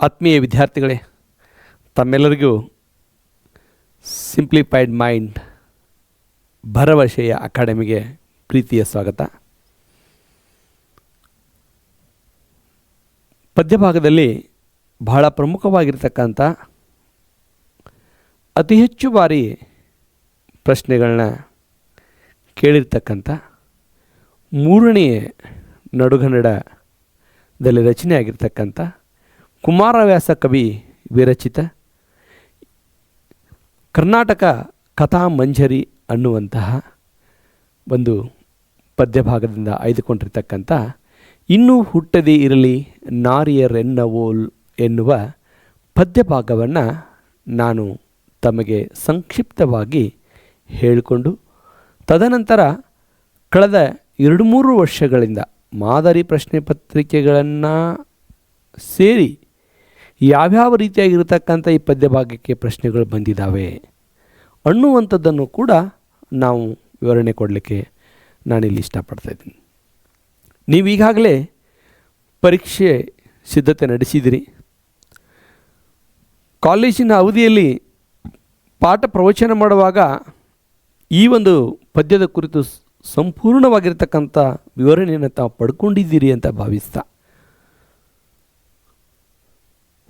ಆತ್ಮೀಯ ವಿದ್ಯಾರ್ಥಿಗಳೇ, ತಮ್ಮೆಲ್ಲರಿಗೂ ಸಿಂಪ್ಲಿಫೈಡ್ ಮೈಂಡ್ ಭರವಸೆಯ ಅಕಾಡೆಮಿಗೆ ಪ್ರೀತಿಯ ಸ್ವಾಗತ. ಪದ್ಯಭಾಗದಲ್ಲಿ ಬಹಳ ಪ್ರಮುಖವಾಗಿರ್ತಕ್ಕಂಥ ಅತಿ ಹೆಚ್ಚು ಬಾರಿ ಪ್ರಶ್ನೆಗಳನ್ನ ಕೇಳಿರ್ತಕ್ಕಂಥ ಮೂರನೇ ನಡುಗನ್ನಡದಲ್ಲಿ ರಚನೆಯಾಗಿರ್ತಕ್ಕಂಥ ಕುಮಾರವ್ಯಾಸ ಕವಿ ವಿರಚಿತ ಕರ್ನಾಟಕ ಕಥಾ ಮಂಜರಿ ಅನ್ನುವಂತಹ ಒಂದು ಪದ್ಯಭಾಗದಿಂದ ಆಯ್ದುಕೊಂಡಿರ್ತಕ್ಕಂಥ ಇನ್ನೂ ಹುಟ್ಟದೇ ಇರಲಿ ನಾರಿಯರೆನ್ನವೋಲ್ ಎನ್ನುವ ಪದ್ಯಭಾಗವನ್ನು ನಾನು ತಮಗೆ ಸಂಕ್ಷಿಪ್ತವಾಗಿ ಹೇಳಿಕೊಂಡು, ತದನಂತರ ಕಳೆದ 2-3 ವರ್ಷಗಳಿಂದ ಮಾದರಿ ಪ್ರಶ್ನೆ ಪತ್ರಿಕೆಗಳನ್ನು ಸೇರಿ ಯಾವ್ಯಾವ ರೀತಿಯಾಗಿರ್ತಕ್ಕಂಥ ಈ ಪದ್ಯಭಾಗಕ್ಕೆ ಪ್ರಶ್ನೆಗಳು ಬಂದಿದ್ದಾವೆ ಅನ್ನುವಂಥದ್ದನ್ನು ಕೂಡ ನಾವು ವಿವರಣೆ ಕೊಡಲಿಕ್ಕೆ ನಾನಿಲ್ಲಿ ಇಷ್ಟಪಡ್ತಾಯಿದ್ದೀನಿ. ನೀವೀಗಾಗಲೇ ಪರೀಕ್ಷೆ ಸಿದ್ಧತೆ ನಡೆಸಿದಿರಿ. ಕಾಲೇಜಿನ ಅವಧಿಯಲ್ಲಿ ಪಾಠ ಪ್ರವಚನ ಮಾಡುವಾಗ ಈ ಒಂದು ಪದ್ಯದ ಕುರಿತು ಸಂಪೂರ್ಣವಾಗಿರ್ತಕ್ಕಂಥ ವಿವರಣೆಯನ್ನು ತಾವು ಪಡ್ಕೊಂಡಿದ್ದೀರಿ ಅಂತ ಭಾವಿಸ್ತಾ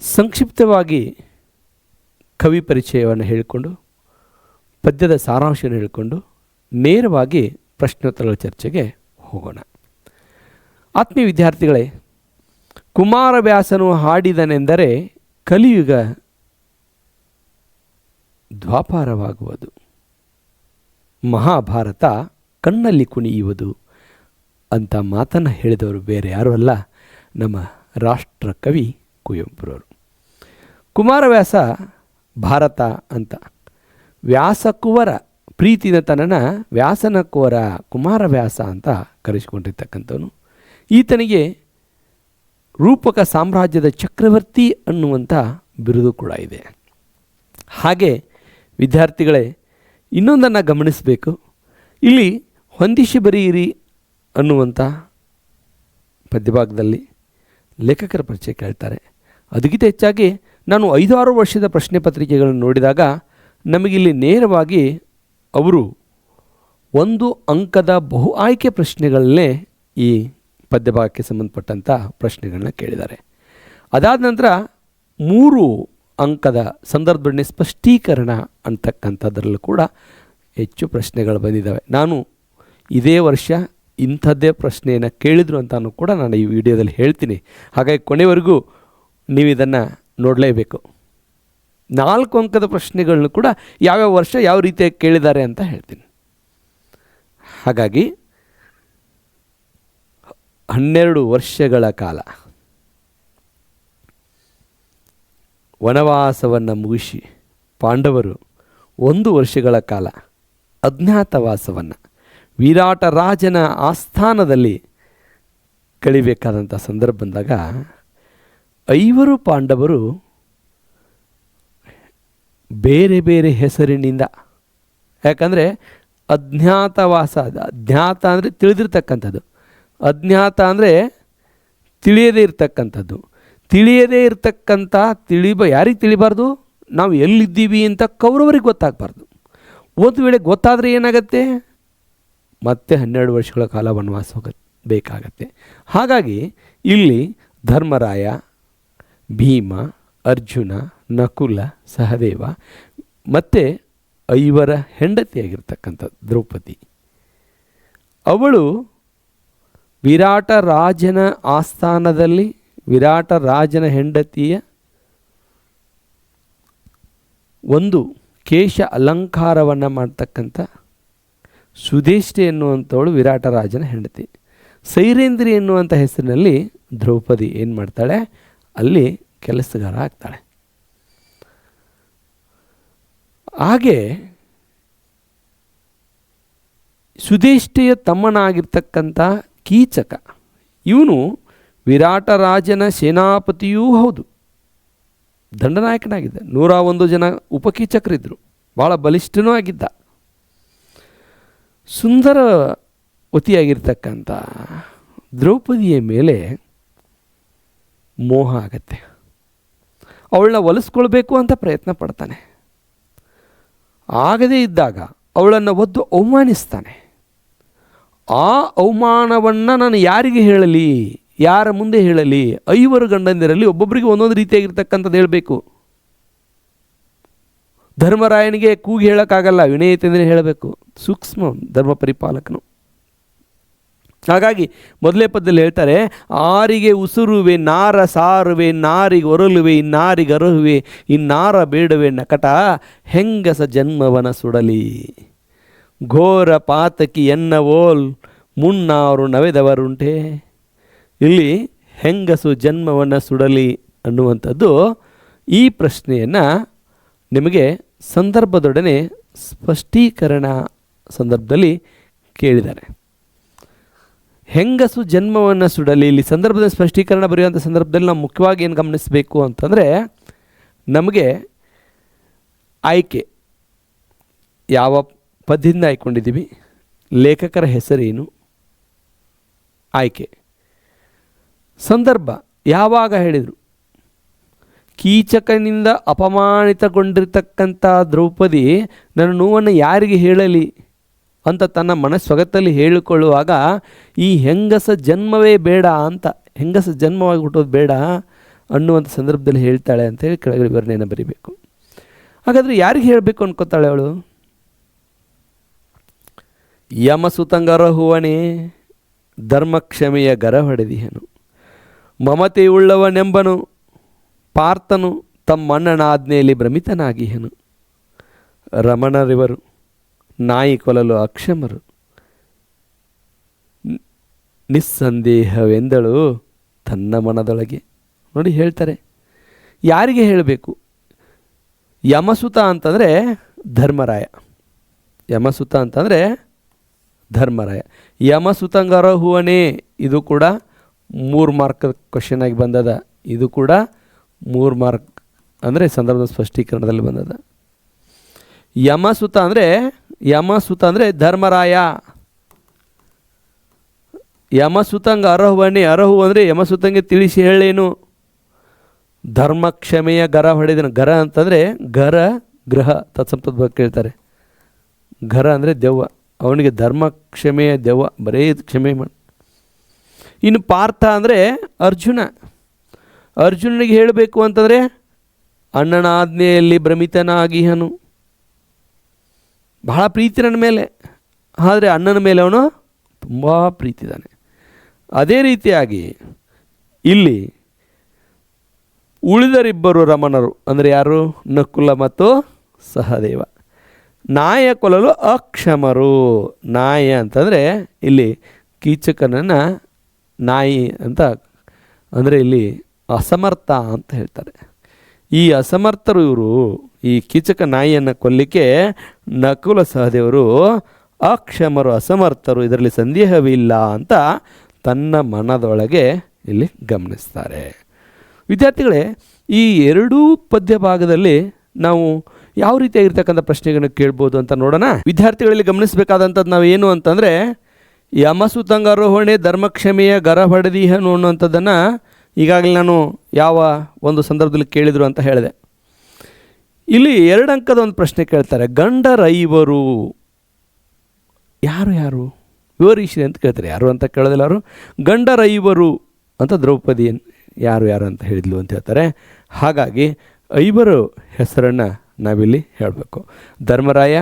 ಸಂಕ್ಷಿಪ್ತವಾಗಿ ಕವಿ ಪರಿಚಯವನ್ನು ಹೇಳಿಕೊಂಡು, ಪದ್ಯದ ಸಾರಾಂಶವನ್ನು ಹೇಳಿಕೊಂಡು ನೇರವಾಗಿ ಪ್ರಶ್ನೋತ್ತರಗಳ ಚರ್ಚೆಗೆ ಹೋಗೋಣ. ಆತ್ಮೀಯ ವಿದ್ಯಾರ್ಥಿಗಳೇ, ಕುಮಾರವ್ಯಾಸನು ಹಾಡಿದನೆಂದರೆ ಕಲಿಯುಗ ದ್ವಾಪಾರವಾಗುವುದು, ಮಹಾಭಾರತ ಕಣ್ಣಲ್ಲಿ ಕುಣಿಯುವುದು ಅಂತ ಮಾತನ್ನು ಹೇಳಿದವರು ಬೇರೆ ಯಾರೂ ಅಲ್ಲ, ನಮ್ಮ ರಾಷ್ಟ್ರ ಕವಿ ಕುವೆಂಪುರವರು. ಕುಮಾರವ್ಯಾಸ ಭಾರತ ಅಂತ ವ್ಯಾಸಕುವರ ಪ್ರೀತಿನ ತನನ ವ್ಯಾಸನ ಕುವರ ಕುಮಾರವ್ಯಾಸ ಅಂತ ಕರೆಸಿಕೊಂಡಿರ್ತಕ್ಕಂಥವನು. ಈತನಿಗೆ ರೂಪಕ ಸಾಮ್ರಾಜ್ಯದ ಚಕ್ರವರ್ತಿ ಅನ್ನುವಂಥ ಬಿರುದು ಕೂಡ ಇದೆ. ಹಾಗೆ ವಿದ್ಯಾರ್ಥಿಗಳೇ, ಇನ್ನೊಂದನ್ನು ಗಮನಿಸಬೇಕು. ಇಲ್ಲಿ ಹೊಂದಿಸಿ ಬರೆಯಿರಿ ಅನ್ನುವಂಥ ಪದ್ಯಭಾಗದಲ್ಲಿ ಲೇಖಕರ ಪರಿಚಯ ಕೇಳ್ತಾರೆ. ಅದಕ್ಕಿಂತ ಹೆಚ್ಚಾಗಿ ನಾನು 5-6 ವರ್ಷದ ಪ್ರಶ್ನೆ ಪತ್ರಿಕೆಗಳನ್ನು ನೋಡಿದಾಗ ನಮಗಿಲ್ಲಿ ನೇರವಾಗಿ ಅವರು 1 ಅಂಕದ ಬಹು ಆಯ್ಕೆ ಪ್ರಶ್ನೆಗಳನ್ನೇ ಈ ಪದ್ಯಭಾಗಕ್ಕೆ ಸಂಬಂಧಪಟ್ಟಂಥ ಪ್ರಶ್ನೆಗಳನ್ನ ಕೇಳಿದ್ದಾರೆ. ಅದಾದ ನಂತರ 3 ಅಂಕದ ಸಂದರ್ಭದಲ್ಲಿ ಸ್ಪಷ್ಟೀಕರಣ ಅಂತಕ್ಕಂಥದ್ರಲ್ಲೂ ಕೂಡ ಹೆಚ್ಚು ಪ್ರಶ್ನೆಗಳು ಬಂದಿದ್ದಾವೆ. ನಾನು ಇದೇ ವರ್ಷ ಇಂಥದ್ದೇ ಪ್ರಶ್ನೆಯನ್ನು ಕೇಳಿದರು ಅಂತಾನು ಕೂಡ ನಾನು ಈ ವಿಡಿಯೋದಲ್ಲಿ ಹೇಳ್ತೀನಿ. ಹಾಗಾಗಿ ಕೊನೆವರೆಗೂ ನೀವು ಇದನ್ನು ನೋಡಲೇಬೇಕು. 4 ಅಂಕದ ಪ್ರಶ್ನೆಗಳನ್ನು ಕೂಡ ಯಾವ್ಯಾವ ವರ್ಷ ಯಾವ ರೀತಿಯಾಗಿ ಕೇಳಿದ್ದಾರೆ ಅಂತ ಹೇಳ್ತೀನಿ. ಹಾಗಾಗಿ 12 ವರ್ಷಗಳ ಕಾಲ ವನವಾಸವನ್ನು ಮುಗಿಸಿ ಪಾಂಡವರು 1 ವರ್ಷಗಳ ಕಾಲ ಅಜ್ಞಾತವಾಸವನ್ನು ವಿರಾಟ ರಾಜನ ಆಸ್ಥಾನದಲ್ಲಿ ಕಳಿಬೇಕಾದಂಥ ಸಂದರ್ಭ ಬಂದಾಗ 5 ಪಾಂಡವರು ಬೇರೆ ಬೇರೆ ಹೆಸರಿನಿಂದ, ಯಾಕಂದರೆ ಅಜ್ಞಾತವಾಸ, ಅಜ್ಞಾತ ಅಂದರೆ ತಿಳಿದಿರ್ತಕ್ಕಂಥದ್ದು, ಅಜ್ಞಾತ ಅಂದರೆ ತಿಳಿಯದೇ ಇರ್ತಕ್ಕಂಥದ್ದು. ತಿಳಿಯದೇ ಇರ್ತಕ್ಕಂಥ ಯಾರಿಗೆ ತಿಳಿಬಾರ್ದು? ನಾವು ಎಲ್ಲಿದ್ದೀವಿ ಅಂತ ಕೌರವರಿಗೆ ಗೊತ್ತಾಗಬಾರ್ದು. ಒಂದು ವೇಳೆ ಗೊತ್ತಾದರೆ ಏನಾಗತ್ತೆ? ಮತ್ತೆ 12 ವರ್ಷಗಳ ಕಾಲ ವನವಾಸ ಬೇಕಾಗತ್ತೆ. ಹಾಗಾಗಿ ಇಲ್ಲಿ ಧರ್ಮರಾಯ, ಭೀಮ, ಅರ್ಜುನ, ನಕುಲ, ಸಹದೇವ ಮತ್ತು 5 ಹೆಂಡತಿಯಾಗಿರ್ತಕ್ಕಂಥ ದ್ರೌಪದಿ, ಅವಳು ವಿರಾಟ ರಾಜನ ಆಸ್ಥಾನದಲ್ಲಿ ವಿರಾಟ ರಾಜನ ಹೆಂಡತಿಯ ಒಂದು ಕೇಶ ಅಲಂಕಾರವನ್ನು ಮಾಡ್ತಕ್ಕಂಥ ಸುಧೇಷ್ಟಿ ಎನ್ನುವಂಥವಳು ವಿರಾಟ ರಾಜನ ಹೆಂಡತಿ. ಸೈರೇಂದ್ರಿ ಎನ್ನುವಂಥ ಹೆಸರಿನಲ್ಲಿ ದ್ರೌಪದಿ ಏನು ಮಾಡ್ತಾಳೆ? ಅಲ್ಲಿ ಕೆಲಸಗಾರ ಆಗ್ತಾಳೆ. ಹಾಗೆ ಸುಧೇಷ್ಟಿಯ ತಮ್ಮನಾಗಿರ್ತಕ್ಕಂಥ ಕೀಚಕ, ಇವನು ವಿರಾಟ ರಾಜನ ಸೇನಾಪತಿಯೂ ಹೌದು, ದಂಡನಾಯಕನಾಗಿದ್ದ. 101 ಜನ ಉಪಕೀಚಕರಿದ್ದರು, ಭಾಳ ಬಲಿಷ್ಠನೂ ಆಗಿದ್ದ. ಸುಂದರವತಿಯಾಗಿರ್ತಕ್ಕಂಥ ದ್ರೌಪದಿಯ ಮೇಲೆ ಮೋಹ ಆಗತ್ತೆ. ಅವಳನ್ನ ಒಲಿಸ್ಕೊಳ್ಬೇಕು ಅಂತ ಪ್ರಯತ್ನ ಪಡ್ತಾನೆ. ಆಗದೇ ಇದ್ದಾಗ ಅವಳನ್ನು ಒದ್ದು ಅವಮಾನಿಸ್ತಾನೆ. ಆ ಅವಮಾನವನ್ನು ನಾನು ಯಾರಿಗೆ ಹೇಳಲಿ, ಯಾರ ಮುಂದೆ ಹೇಳಲಿ? 5 ಗಂಡಂದಿರಲ್ಲಿ ಒಬ್ಬೊಬ್ಬರಿಗೆ ಒಂದೊಂದು ರೀತಿಯಾಗಿರ್ತಕ್ಕಂಥದ್ದು ಹೇಳಬೇಕು. ಧರ್ಮರಾಯನಿಗೆ ಕೂಗಿ ಹೇಳೋಕ್ಕಾಗಲ್ಲ, ವಿನಯತೆಂದರೆ ಹೇಳಬೇಕು. ಸೂಕ್ಷ್ಮ ಧರ್ಮ ಪರಿಪಾಲಕನು. ಹಾಗಾಗಿ ಮೊದಲೇ ಪದ್ಯದಲ್ಲಿ ಹೇಳ್ತಾರೆ, ಆರಿಗೆ ಉಸುರುವೆ ನಾರ ಸಾರುವೆ, ನಾರಿಗೆ ಒರಲುವೆ ಇನ್ನಾರಿಗೆ ಅರಹುವೆ, ಇನ್ನಾರ ಬೇಡವೆ ನಕಟ, ಹೆಂಗಸ ಜನ್ಮವನ ಸುಡಲಿ. ಘೋರ ಪಾತಕಿ ಎನ್ನವೋಲ್ ಮುನ್ನಾರು ನವೆದವರುಂಟೆ. ಇಲ್ಲಿ ಹೆಂಗಸು ಜನ್ಮವನ್ನು ಸುಡಲಿ ಅನ್ನುವಂಥದ್ದು ಈ ಪ್ರಶ್ನೆಯನ್ನು ನಿಮಗೆ ಸಂದರ್ಭದೊಡನೆ ಸ್ಪಷ್ಟೀಕರಣ ಸಂದರ್ಭದಲ್ಲಿ ಕೇಳಿದ್ದಾರೆ. ಹೆಂಗಸು ಜನ್ಮವನ್ನು ಸುಡಲಿ, ಇಲ್ಲಿ ಸಂದರ್ಭದ ಸ್ಪಷ್ಟೀಕರಣ ಬರೆಯುವಂಥ ಸಂದರ್ಭದಲ್ಲಿ ನಾವು ಮುಖ್ಯವಾಗಿ ಏನು ಗಮನಿಸಬೇಕು ಅಂತಂದರೆ, ನಮಗೆ ಆಯ್ಕೆ ಯಾವ ಪದ್ಯದಿಂದ ಆಯ್ಕೊಂಡಿದ್ದೀವಿ, ಲೇಖಕರ ಹೆಸರೇನು, ಆಯ್ಕೆ, ಸಂದರ್ಭ ಯಾವಾಗ ಹೇಳಿದರು, ಕೀಚಕನಿಂದ ಅಪಮಾನಿತಗೊಂಡಿರ್ತಕ್ಕಂಥ ದ್ರೌಪದಿ ನನ್ನ ನೋವನ್ನು ಯಾರಿಗೆ ಹೇಳಲಿ ಅಂತ ತನ್ನ ಮನಸ್ಸೊಗತ್ತಲ್ಲಿ ಹೇಳಿಕೊಳ್ಳುವಾಗ ಈ ಹೆಂಗಸ ಜನ್ಮವೇ ಬೇಡ ಅಂತ, ಹೆಂಗಸ ಜನ್ಮವಾಗಿ ಹುಟ್ಟೋದು ಬೇಡ ಅನ್ನುವಂಥ ಸಂದರ್ಭದಲ್ಲಿ ಹೇಳ್ತಾಳೆ ಅಂತೇಳಿ ಕೆಳಗಡೆ ವಿವರಣೆಯನ್ನು ಬರೀಬೇಕು. ಹಾಗಾದರೆ ಯಾರಿಗೆ ಹೇಳಬೇಕು ಅನ್ಕೋತಾಳೆ ಅವಳು? ಯಮಸುತಂಗರಹುವನೇ ಧರ್ಮಕ್ಷಮೆಯ ಗರ ಹೊಡೆದಿಹನು, ಮಮತೆಯುಳ್ಳವನೆಂಬನು ಪಾರ್ಥನು ತಮ್ಮಣ್ಣನ ಆಜ್ಞೆಯಲ್ಲಿ ಭ್ರಮಿತನಾಗಿಹನು. ರಮಣರಿವರು ನಾಯಿ ಕೊಲ್ಲಲು ಅಕ್ಷಮರು, ನಿಸ್ಸಂದೇಹವೆಂದಳು ತನ್ನ ಮನದೊಳಗೆ. ನೋಡಿ ಹೇಳ್ತಾರೆ, ಯಾರಿಗೆ ಹೇಳಬೇಕು? ಯಮಸುತ ಅಂತಂದರೆ ಧರ್ಮರಾಯ. ಯಮಸುತ ಅಂತಂದರೆ ಧರ್ಮರಾಯ. ಯಮಸುತಂಗರಹುವನೇ, ಇದು ಕೂಡ 3 ಮಾರ್ಕ್ ಕ್ವಶನ್ ಆಗಿ ಬಂದದ. ಇದು ಕೂಡ 3 ಮಾರ್ಕ್ ಅಂದರೆ ಸಂದರ್ಭದ ಸ್ಪಷ್ಟೀಕರಣದಲ್ಲಿ ಬಂದದ. ಯಮಸುತ ಅಂದರೆ ಧರ್ಮರಾಯ. ಯಮಸುತಂಗ ಅರಹುವನೇ, ಅರಹು ಅಂದರೆ ಯಮಸುತಂಗೆ ತಿಳಿಸಿ ಹೇಳೇನು? ಧರ್ಮಕ್ಷಮೆಯ ಗರ ಹೊಡೆದನು. ಗರ ಅಂತಂದರೆ ಗರ ಗ್ರಹ ತತ್ಸಂಪದ ಬಗ್ಗೆ ಕೇಳ್ತಾರೆ. ಗರ ಅಂದರೆ ದೆವ್ವ, ಅವನಿಗೆ ಧರ್ಮಕ್ಷಮೆಯ ದೆವ್ವ, ಬರೇ ಕ್ಷಮೆ ಮಾಡಿ. ಇನ್ನು ಪಾರ್ಥ ಅಂದರೆ ಅರ್ಜುನ. ಅರ್ಜುನನಿಗೆ ಹೇಳಬೇಕು ಅಂತಂದರೆ ಅಣ್ಣನ ಆಜ್ಞೆಯಲ್ಲಿ ಭ್ರಮಿತನಾಗಿಹನು. ಬಹಳ ಪ್ರೀತಿ ನನ್ನ ಮೇಲೆ, ಆದರೆ ಅಣ್ಣನ ಮೇಲೆ ಅವನು ತುಂಬ ಪ್ರೀತಿ ಇದ್ದಾನೆ. ಅದೇ ರೀತಿಯಾಗಿ ಇಲ್ಲಿ ಉಳಿದರಿಬ್ಬರು ರಮಣರು ಅಂದರೆ ಯಾರು? ನಕುಲ ಮತ್ತು ಸಹದೇವ. ನಾಯ ಕೊಲ್ಲಲು ಅಕ್ಷಮರು. ನಾಯ ಅಂತಂದರೆ ಇಲ್ಲಿ ಕೀಚಕನನ್ನು ನಾಯಿ ಅಂತ ಅಂದರೆ ಇಲ್ಲಿ ಅಸಮರ್ಥ ಅಂತ ಹೇಳ್ತಾರೆ. ಈ ಅಸಮರ್ಥರು ಇವರು. ಈ ಕೀಚಕ ನಾಯಿಯನ್ನು ಕೊಲ್ಲಿಕ್ಕೆ ನಕುಲ ಸಹದೇವರು ಅಕ್ಷಮರು, ಅಸಮರ್ಥರು, ಇದರಲ್ಲಿ ಸಂದೇಹವಿಲ್ಲ ಅಂತ ತನ್ನ ಮನದೊಳಗೆ ಇಲ್ಲಿ ಗಮನಿಸ್ತಾರೆ. ವಿದ್ಯಾರ್ಥಿಗಳೇ, ಈ 2 ಪದ್ಯ ಭಾಗದಲ್ಲಿ ನಾವು ಯಾವ ರೀತಿಯಾಗಿರ್ತಕ್ಕಂಥ ಪ್ರಶ್ನೆಗಳನ್ನು ಕೇಳ್ಬೋದು ಅಂತ ನೋಡೋಣ. ವಿದ್ಯಾರ್ಥಿಗಳಲ್ಲಿ ಗಮನಿಸಬೇಕಾದಂಥದ್ದು ನಾವು ಏನು ಅಂತಂದರೆ, ಯಮಸುತಂಗರೋಹಣೆ ಧರ್ಮಕ್ಷಮೆಯ ಗರ ಹೊಡೆದಿಹನು ಅನ್ನುವಂಥದ್ದನ್ನು ಈಗಾಗಲೇ ನಾನು ಯಾವ ಒಂದು ಸಂದರ್ಭದಲ್ಲಿ ಕೇಳಿದರು ಅಂತ ಹೇಳಿದೆ. ಇಲ್ಲಿ 2 ಅಂಕದ ಒಂದು ಪ್ರಶ್ನೆ ಕೇಳ್ತಾರೆ. ಗಂಡರೈವರು ಯಾರು ವಿವರಿಸಿ ಅಂತ ಕೇಳ್ತಾರೆ. ಯಾರು ಅಂತ ಕೇಳೋದಿಲ್ಲ ಅವರು. ಗಂಡರೈವರು ಅಂತ ದ್ರೌಪದಿ ಯಾರು ಅಂತ ಹೇಳಿದ್ಲು ಅಂತ ಹೇಳ್ತಾರೆ. ಹಾಗಾಗಿ 5 ಹೆಸರನ್ನು ನಾವಿಲ್ಲಿ ಹೇಳಬೇಕು. ಧರ್ಮರಾಯ,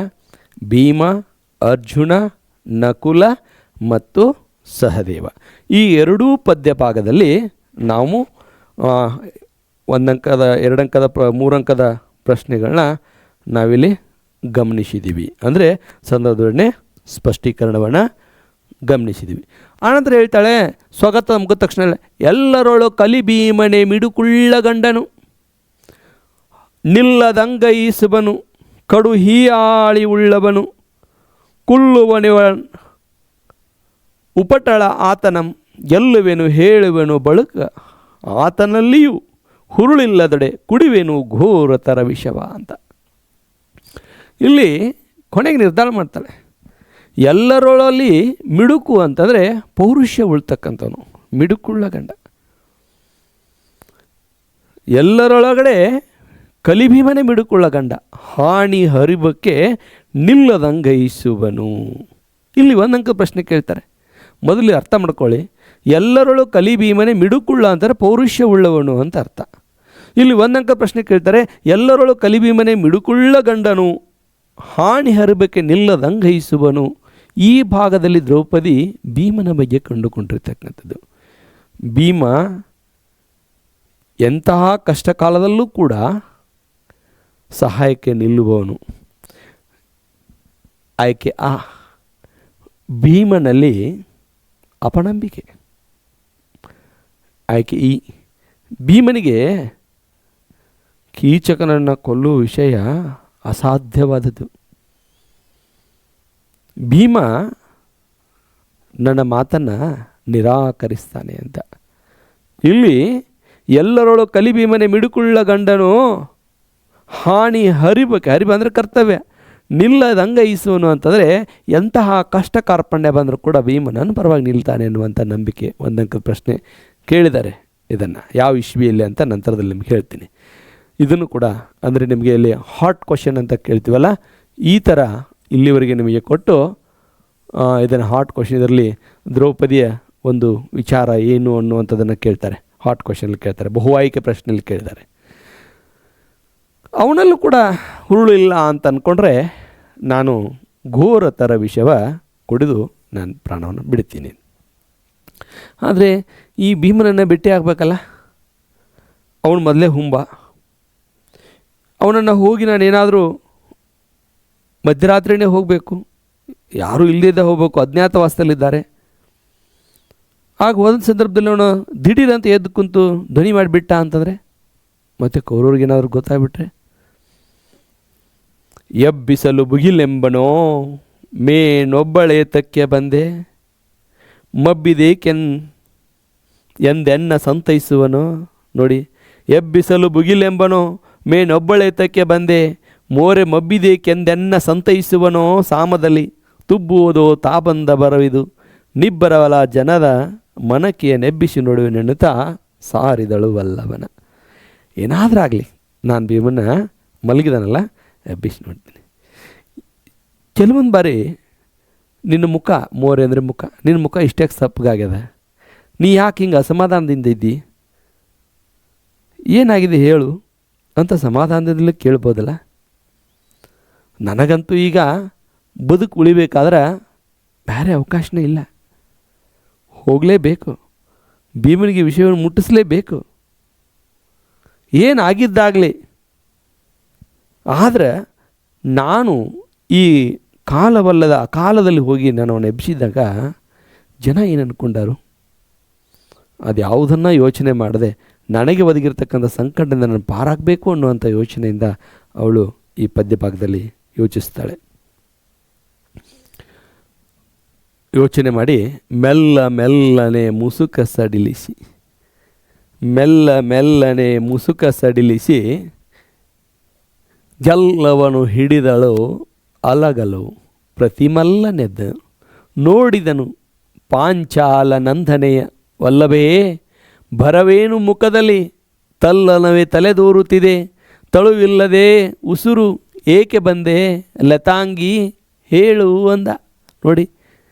ಭೀಮ, ಅರ್ಜುನ, ನಕುಲ ಮತ್ತು ಸಹದೇವ. ಈ 2 ಪದ್ಯ ಭಾಗದಲ್ಲಿ ನಾವು 1 ಅಂಕದ 2 ಅಂಕದ 3 ಅಂಕದ ಪ್ರಶ್ನೆಗಳನ್ನ ನಾವಿಲ್ಲಿ ಗಮನಿಸಿದ್ದೀವಿ. ಅಂದರೆ ಸಂದರ್ಭದೊಡನೆ ಸ್ಪಷ್ಟೀಕರಣವನ್ನು ಗಮನಿಸಿದ್ದೀವಿ. ಆನಂತರ ಹೇಳ್ತಾಳೆ, ಸ್ವಗತ ಮುಗಿದ ತಕ್ಷಣ ಎಲ್ಲರೊಳು ಕಲಿ ಭೀಮನೆ ಮಿಡುಕುಳ್ಳ ಗಂಡನು, ನಿಲ್ಲದಂಗೈಸುವನು ಕಡು ಹೀಯಾಳಿ ಉಳ್ಳವನು, ಕುಲ್ಲುವನಿವ ಉಪಟಳ ಆತನಂ, ಗೆಲ್ಲುವೆನು ಹೇಳುವೆನು ಬಳುಕ ಆತನಲ್ಲಿಯೂ ಹುರುಳಿಲ್ಲದಡೆ ಕುಡಿವೆನು ಘೋರತರ ವಿಷವ ಅಂತ. ಇಲ್ಲಿ ಕೊನೆಗೆ ನಿರ್ಧಾರ ಮಾಡ್ತಾಳೆ. ಎಲ್ಲರೊಳಲ್ಲಿ ಮಿಡುಕು ಅಂತಂದರೆ ಪೌರುಷ್ಯ ಉಳ್ತಕ್ಕಂಥವನು, ಮಿಡುಕುಳ್ಳ ಗಂಡ. ಎಲ್ಲರೊಳಗಡೆ ಕಲಿಭೀಮನೆ ಮಿಡುಕುಳ್ಳ ಗಂಡ, ಹಾಣಿ ಹರಿಬಕ್ಕೆ ನಿಲ್ಲದಂಗೈಸುವನು. ಇಲ್ಲಿ ಒಂದು ಅಂಕ ಪ್ರಶ್ನೆ ಕೇಳ್ತಾರೆ. ಮೊದಲು ಅರ್ಥ ಮಾಡ್ಕೊಳ್ಳಿ. ಎಲ್ಲರೊಳು ಕಲಿಭೀಮನೆ ಮಿಡುಕುಳ್ಳ ಅಂತಾರೆ ಪೌರುಷ್ಯ ಉಳ್ಳವನು ಅಂತ ಅರ್ಥ. ಇಲ್ಲಿ ಒಂದು ಅಂಕ ಪ್ರಶ್ನೆ ಕೇಳ್ತಾರೆ, ಎಲ್ಲರೊಳು ಕಲಿಭೀಮನೆ ಮಿಡುಕುಳ್ಳ ಗಂಡನು, ಹಾಣಿ ಹರಿಬಕ್ಕೆ ನಿಲ್ಲದಂಗೈಸುವನು. ಈ ಭಾಗದಲ್ಲಿ ದ್ರೌಪದಿ ಭೀಮನ ಬಗ್ಗೆ ಕಂಡುಕೊಂಡಿರ್ತಕ್ಕಂಥದ್ದು. ಭೀಮ ಎಂತಹ ಕಷ್ಟ ಕಾಲದಲ್ಲೂ ಕೂಡ ಸಹಾಯಕ್ಕೆ ನಿಲ್ಲುವವನು. ಆಯ್ಕೆ ಆ. ಭೀಮನಲ್ಲಿ ಅಪನಂಬಿಕೆ. ಆಯ್ಕೆ ಈ. ಭೀಮನಿಗೆ ಕೀಚಕನನ್ನು ಕೊಲ್ಲುವ ವಿಷಯ ಅಸಾಧ್ಯವಾದದ್ದು. ಭೀಮ ನನ್ನ ಮಾತನ್ನು ನಿರಾಕರಿಸ್ತಾನೆ ಅಂತ. ಇಲ್ಲಿ ಎಲ್ಲರೊಳು ಕಲಿಭೀಮನೆ ಮಿಡುಕುಳ್ಳ ಗಂಡನು, ಹಾಣಿ ಹರಿಬಕ್ಕೆ, ಹರಿಬ ಅಂದರೆ ಕರ್ತವ್ಯ, ನಿಲ್ಲದಂಗೈಸುವನು ಅಂತಂದರೆ ಎಂತಹ ಕಷ್ಟ ಕಾರ್ಪಣ್ಯ ಬಂದರೂ ಕೂಡ ಭೀಮ ನನ್ನ ಪರವಾಗಿ ನಿಲ್ತಾನೆ ಅನ್ನುವಂಥ ನಂಬಿಕೆ. ಒಂದಂಕದ ಪ್ರಶ್ನೆ ಕೇಳಿದ್ದಾರೆ. ಇದನ್ನು ಯಾವ ಇಶ್ವಿಯಲ್ಲಿ ಅಂತ ನಂತರದಲ್ಲಿ ನಿಮ್ಗೆ ಹೇಳ್ತೀನಿ. ಇದನ್ನು ಕೂಡ ಅಂದರೆ ನಿಮಗೆ ಇಲ್ಲಿ ಹಾಟ್ ಕ್ವಶನ್ ಅಂತ ಕೇಳ್ತೀವಲ್ಲ, ಈ ಥರ ಇಲ್ಲಿವರೆಗೆ ನಿಮಗೆ ಕೊಟ್ಟು ಇದನ್ನು ಹಾಟ್ ಕ್ವಶನ್, ಇದರಲ್ಲಿ ದ್ರೌಪದಿಯ ಒಂದು ವಿಚಾರ ಏನು ಅನ್ನುವಂಥದ್ದನ್ನು ಕೇಳ್ತಾರೆ. ಹಾಟ್ ಕ್ವಶನಲ್ಲಿ ಕೇಳ್ತಾರೆ, ಬಹು ಆಯ್ಕೆ ಪ್ರಶ್ನೆಯಲ್ಲಿ ಕೇಳಿದ್ದಾರೆ. ಅವನಲ್ಲೂ ಕೂಡ ಹುರುಳು ಇಲ್ಲ ಅಂತ ಅಂದ್ಕೊಂಡ್ರೆ ನಾನು ಘೋರತರ ವಿಷವ ಕುಡಿದು ನಾನು ಪ್ರಾಣವನ್ನು ಬಿಡ್ತೀನಿ. ಆದರೆ ಈ ಭೀಮನನ್ನು ಭೇಟಿ ಆಗಬೇಕಲ್ಲ, ಅವನು ಮೊದಲೇ ಹುಂಬ. ಅವನನ್ನು ಹೋಗಿ ನಾನೇನಾದರೂ ಮಧ್ಯರಾತ್ರಿಯೇ ಹೋಗಬೇಕು, ಯಾರೂ ಇಲ್ಲದಿದ್ದ ಹೋಗಬೇಕು, ಅಜ್ಞಾತವಾಸದಲ್ಲಿದ್ದಾರೆ. ಆಗ ಹೋದ ಸಂದರ್ಭದಲ್ಲಿ ಅವನು ದಿಢೀರಂತ ಎದ್ದು ಕುಂತು ಧ್ವನಿ ಮಾಡಿಬಿಟ್ಟ ಅಂತಂದರೆ, ಮತ್ತು ಕೌರವ್ರಿಗೇನಾದರೂ ಗೊತ್ತಾಗ್ಬಿಟ್ರೆ, ಎಬ್ಬಿಸಲು ಬುಗಿಲೆಂಬನೋ ಮೇನೊಬ್ಬಳೇ ತಕ್ಕೆ ಬಂದೆ, ಮಬ್ಬಿದೇಕೆನ್ ಎಂದೆನ್ನ ಸಂತೈಸುವನು. ನೋಡಿ, ಎಬ್ಬಿಸಲು ಬುಗಿಲೆಂಬನೋ ಮೇನೊಬ್ಬಳೇ ತಕ್ಕೆ ಬಂದೆ, ಮೋರೆ ಮಬ್ಬಿದೇಕೆಂದೆನ್ನ ಸಂತೈಸುವನೋ. ಸಾಮದಲ್ಲಿ ತುಬ್ಬುವುದೋ ತಾಬಂದ ಬರವಿದು, ನಿಬ್ಬರವಲ ಜನದ ಮನಕೆಯ ನೆಬ್ಬಿಸಿ ನೋಡುವೆನೆನ್ನುತ್ತಾ ಸಾರಿದಳು ವಲ್ಲಭನ. ಏನಾದರೂ ಆಗಲಿ, ನಾನು ಭೀಮನ್ನ ಮಲಗಿದಾನಲ್ಲ ಎಬ್ಬಿಸಿ ನೋಡ್ತೀನಿ. ಕೆಲವೊಂದು ಬಾರಿ ನಿನ್ನ ಮುಖ, ಮೋರೆ ಅಂದರೆ ಮುಖ, ನಿನ್ನ ಮುಖ ಇಷ್ಟೇ ಸಪ್ಪಗಾಗ್ಯದ, ನೀ ಯಾಕೆ ಹಿಂಗೆ ಅಸಮಾಧಾನದಿಂದ ಇದ್ದಿ, ಏನಾಗಿದೆ ಹೇಳು ಅಂತ ಸಮಾಧಾನದಿಂದಲೇ ಕೇಳ್ಬೋದಲ್ಲ. ನನಗಂತೂ ಈಗ ಬದುಕು ಉಳಿಬೇಕಾದ್ರೆ ಬೇರೆ ಅವಕಾಶನೇ ಇಲ್ಲ, ಹೋಗಲೇಬೇಕು, ಭೀಮನಿಗೆ ವಿಷಯವನ್ನು ಮುಟ್ಟಿಸಲೇಬೇಕು, ಏನಾಗಿದ್ದಾಗಲಿ. ಆದರೆ ನಾನು ಈ ಕಾಲವಲ್ಲದ ಅಕಾಲದಲ್ಲಿ ಹೋಗಿ ನಾನು ಅವನು ಎಬ್ಬಿಸಿದಾಗ ಜನ ಏನು ಅಂದ್ಕೊಂಡಾರು, ಅದು ಯಾವುದನ್ನು ಯೋಚನೆ ಮಾಡದೆ ನನಗೆ ಒದಗಿರ್ತಕ್ಕಂಥ ಸಂಕಟದಿಂದ ನಾನು ಪಾರಾಗಬೇಕು ಅನ್ನುವಂಥ ಯೋಚನೆಯಿಂದ ಅವಳು ಈ ಪದ್ಯ ಭಾಗದಲ್ಲಿ ಯೋಚಿಸ್ತಾಳೆ. ಯೋಚನೆ ಮಾಡಿ ಮೆಲ್ಲ ಮೆಲ್ಲನೆ ಮುಸುಕ ಸಡಿಲಿಸಿ, ಮೆಲ್ಲ ಮೆಲ್ಲನೆ ಮುಸುಕ ಸಡಿಲಿಸಿ, ಗೆಲ್ಲವನು ಹಿಡಿದಳು ಅಲಗಲು ಪ್ರತಿಮಲ್ಲನೆದ್ದ, ನೋಡಿದನು ಪಾಂಚಾಲ ನಂದನೆಯ ವಲ್ಲಭೇ, ಭರವೇನು ಮುಖದಲ್ಲಿ ತಲ್ಲನವೇ ತಲೆದೂರುತ್ತಿದೆ, ತಳುವಿಲ್ಲದೆ ಉಸುರು ಏಕೆ ಬಂದೆ ಲತಾಂಗಿ ಹೇಳು ಅಂದ. ನೋಡಿ,